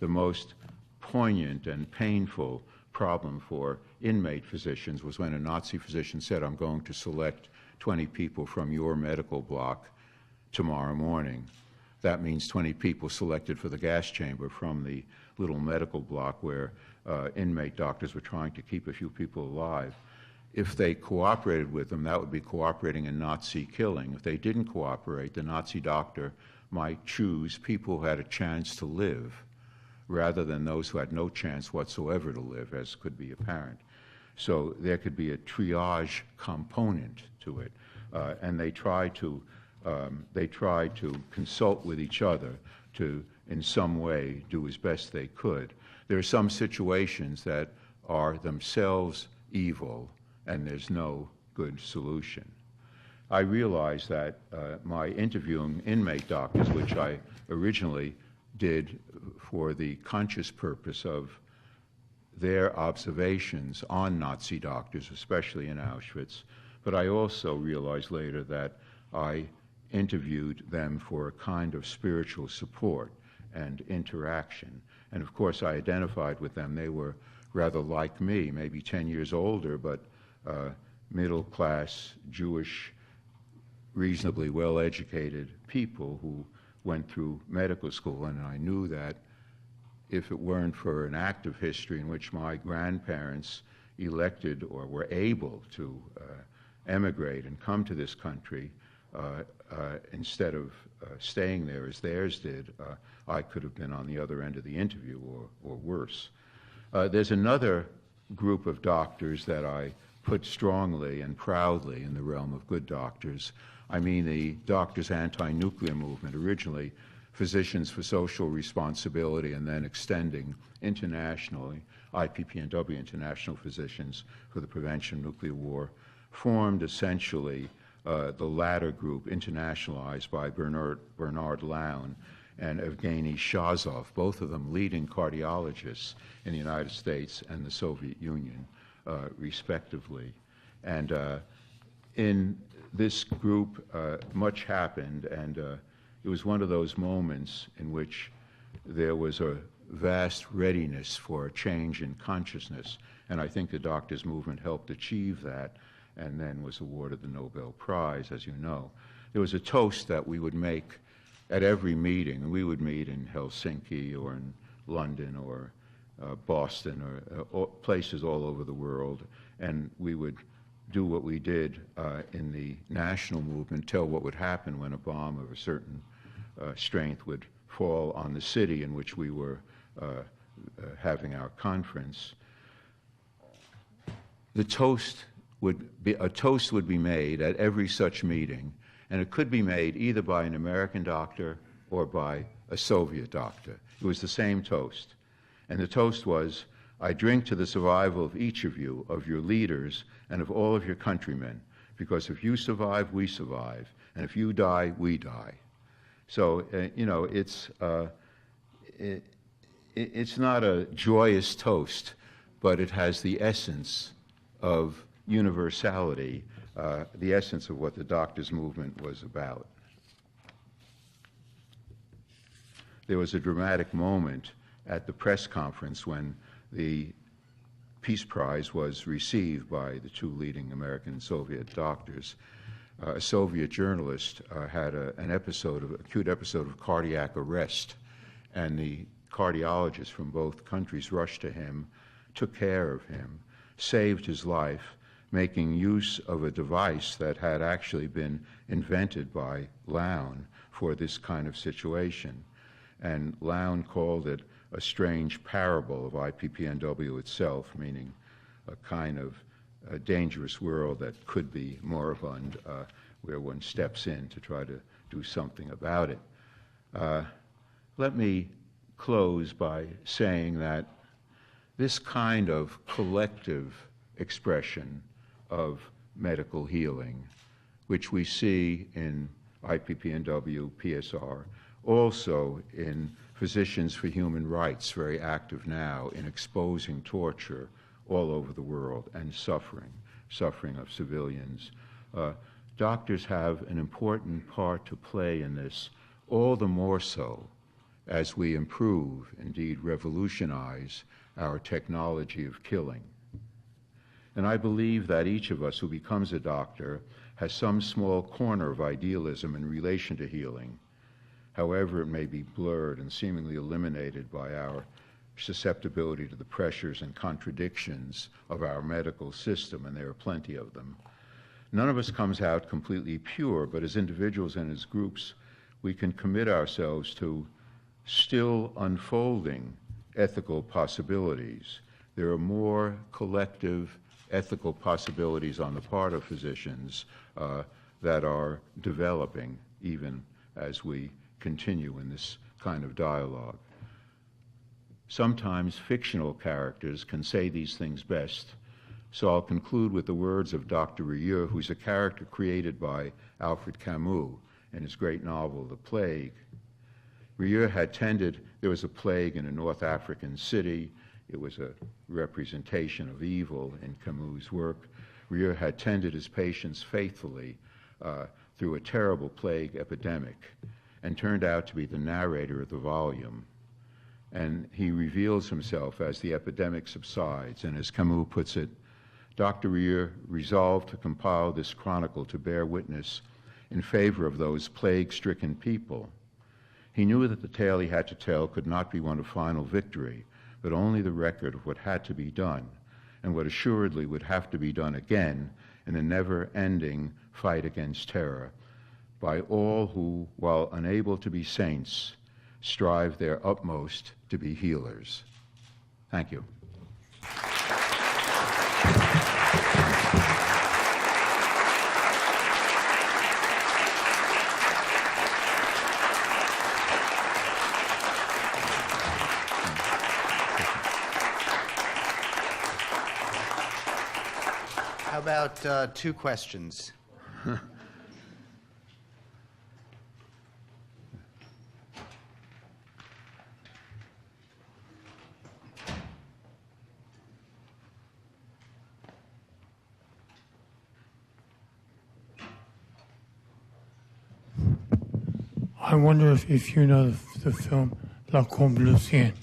The most poignant and painful problem for inmate physicians was when a Nazi physician said, "I'm going to select 20 people from your medical block tomorrow morning." That means 20 people selected for the gas chamber from the little medical block where inmate doctors were trying to keep a few people alive. If they cooperated with them, that would be cooperating in Nazi killing. If they didn't cooperate, the Nazi doctor might choose people who had a chance to live rather than those who had no chance whatsoever to live, as could be apparent. So there could be a triage component to it, and they try to consult with each other to, in some way, do as best they could. There are some situations that are themselves evil, and there's no good solution. I realized that my interviewing inmate doctors, which I originally did for the conscious purpose of their observations on Nazi doctors, especially in Auschwitz, but I also realized later that I interviewed them for a kind of spiritual support and interaction. And of course, I identified with them. They were rather like me, maybe 10 years older, but middle-class, Jewish, reasonably well-educated people who went through medical school. And I knew that if it weren't for an active history in which my grandparents elected or were able to emigrate and come to this country, instead of staying there as theirs did, I could have been on the other end of the interview or worse. There's another group of doctors that I put strongly and proudly in the realm of good doctors. I mean the Doctors Anti-Nuclear Movement, originally Physicians for Social Responsibility, and then extending internationally, IPPNW, International Physicians for the Prevention of Nuclear War, formed essentially the latter group, internationalized by Bernard Lown and Evgeny Shazov, both of them leading cardiologists in the United States and the Soviet Union, respectively. And in this group, much happened, and it was one of those moments in which there was a vast readiness for a change in consciousness, and I think the doctors' movement helped achieve that, and then was awarded the Nobel Prize, as you know. There was a toast that we would make at every meeting, and we would meet in Helsinki or in London or Boston or places all over the world, and we would do what we did in the national movement, tell what would happen when a bomb of a certain strength would fall on the city in which we were having our conference. A toast would be made at every such meeting, and it could be made either by an American doctor or by a Soviet doctor. It was the same toast. And the toast was, "I drink to the survival of each of you, of your leaders, and of all of your countrymen, because if you survive, we survive, and if you die, we die." So, you know, it's not a joyous toast, but it has the essence of universality, the essence of what the doctors' movement was about. There was a dramatic moment at the press conference when the Peace Prize was received by the two leading American and Soviet doctors. A Soviet journalist had an acute episode of cardiac arrest, and the cardiologists from both countries rushed to him, took care of him, saved his life, making use of a device that had actually been invented by Lown for this kind of situation. And Lown called it a strange parable of IPPNW itself, meaning a kind of a dangerous world that could be moribund, where one steps in to try to do something about it. Let me close by saying that this kind of collective expression of medical healing, which we see in IPPNW, PSR, also in Physicians for Human Rights, very active now in exposing torture all over the world and suffering of civilians. Doctors have an important part to play in this, all the more so as we improve, indeed revolutionize, our technology of killing. And I believe that each of us who becomes a doctor has some small corner of idealism in relation to healing, however it may be blurred and seemingly eliminated by our susceptibility to the pressures and contradictions of our medical system, and there are plenty of them. None of us comes out completely pure, but as individuals and as groups, we can commit ourselves to still unfolding ethical possibilities. There are more collective ethical possibilities on the part of physicians that are developing even as we continue in this kind of dialogue. Sometimes fictional characters can say these things best, so I'll conclude with the words of Dr. Rieu, who's a character created by Alfred Camus in his great novel, The Plague. Rieu had there was a plague in a North African city. It was a representation of evil in Camus' work. Rieu had tended his patients faithfully through a terrible plague epidemic and turned out to be the narrator of the volume. And he reveals himself as the epidemic subsides, and as Camus puts it, Dr. Rieu resolved to compile this chronicle to bear witness in favor of those plague-stricken people. He knew that the tale he had to tell could not be one of final victory, but only the record of what had to be done, and what assuredly would have to be done again in the never-ending fight against terror, by all who, while unable to be saints, strive their utmost to be healers. Thank you.
How about two questions?
I wonder if you know the film La Combe-Lucien,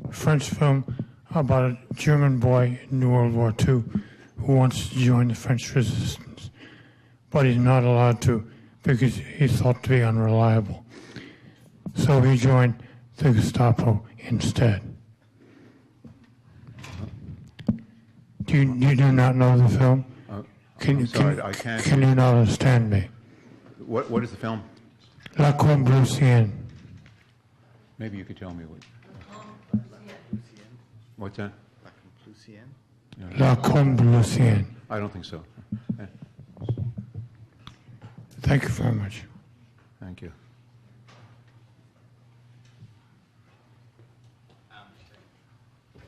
French film about a German boy in World War II who wants to join the French resistance, but he's not allowed to because he's thought to be unreliable. So he joined the Gestapo instead. Do you do not know the film? Can you not understand me?
What is the film?
La Combe-Lucien.
Maybe you could tell me what. What's that?
La Combe-Lucien.
I don't think so.
Thank you very much.
Thank you.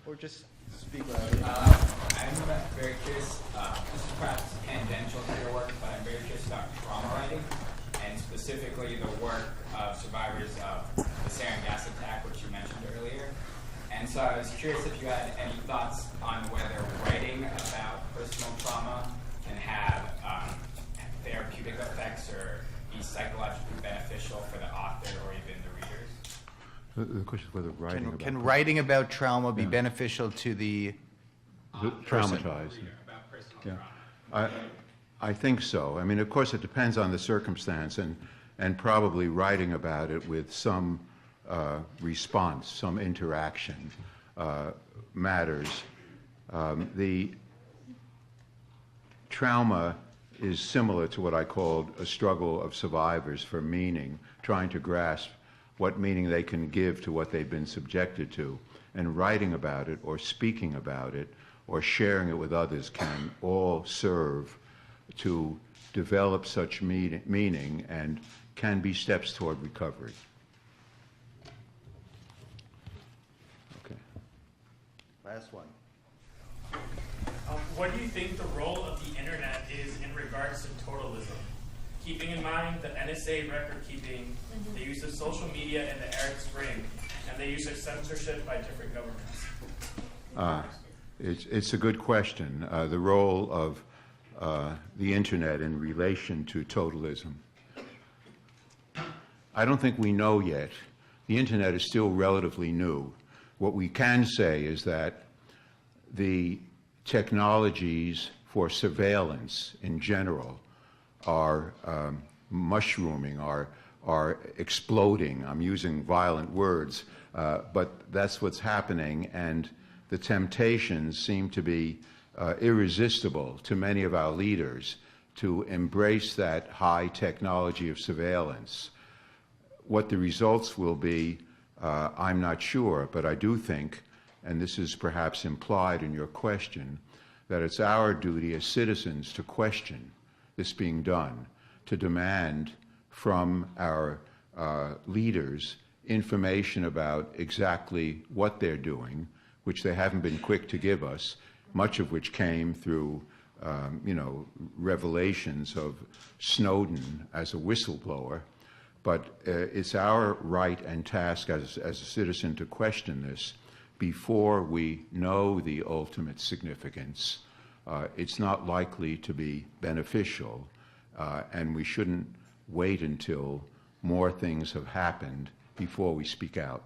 Or just speak loud.
I'm very curious, this is perhaps tangential to your work, but I'm very curious about trauma writing, and specifically the work of survivors of the sarin gas attack, which you mentioned earlier. And so I was curious if you had any thoughts on whether writing about personal trauma can have therapeutic effects or be psychologically beneficial for the author or even the readers.
The question is whether writing
Can writing about trauma be beneficial to the person?
traumatized.
About personal
Yeah.
trauma.
I think so. I mean, of course, it depends on the circumstance, and probably writing about it with some response, some interaction matters. The trauma is similar to what I called a struggle of survivors for meaning, trying to grasp what meaning they can give to what they've been subjected to. And writing about it or speaking about it or sharing it with others can all serve to develop such meaning and can be steps toward recovery. Okay.
Last one.
What do you think the role of the internet is in regards to totalism? Keeping in mind the NSA record keeping, the use of social media in the Arab Spring, and the use of censorship by different governments?
It's a good question. The role of the internet in relation to totalism. I don't think we know yet. The internet is still relatively new. What we can say is that the technologies for surveillance in general are mushrooming, are exploding. I'm using violent words, but that's what's happening, and the temptations seem to be irresistible to many of our leaders to embrace that high technology of surveillance. What the results will be, I'm not sure, but I do think, and this is perhaps implied in your question, that it's our duty as citizens to question this being done, to demand from our leaders information about exactly what they're doing, which they haven't been quick to give us, much of which came through revelations of Snowden as a whistleblower. But it's our right and task as a citizen to question this before we know the ultimate significance. It's not likely to be beneficial, and we shouldn't wait until more things have happened before we speak out.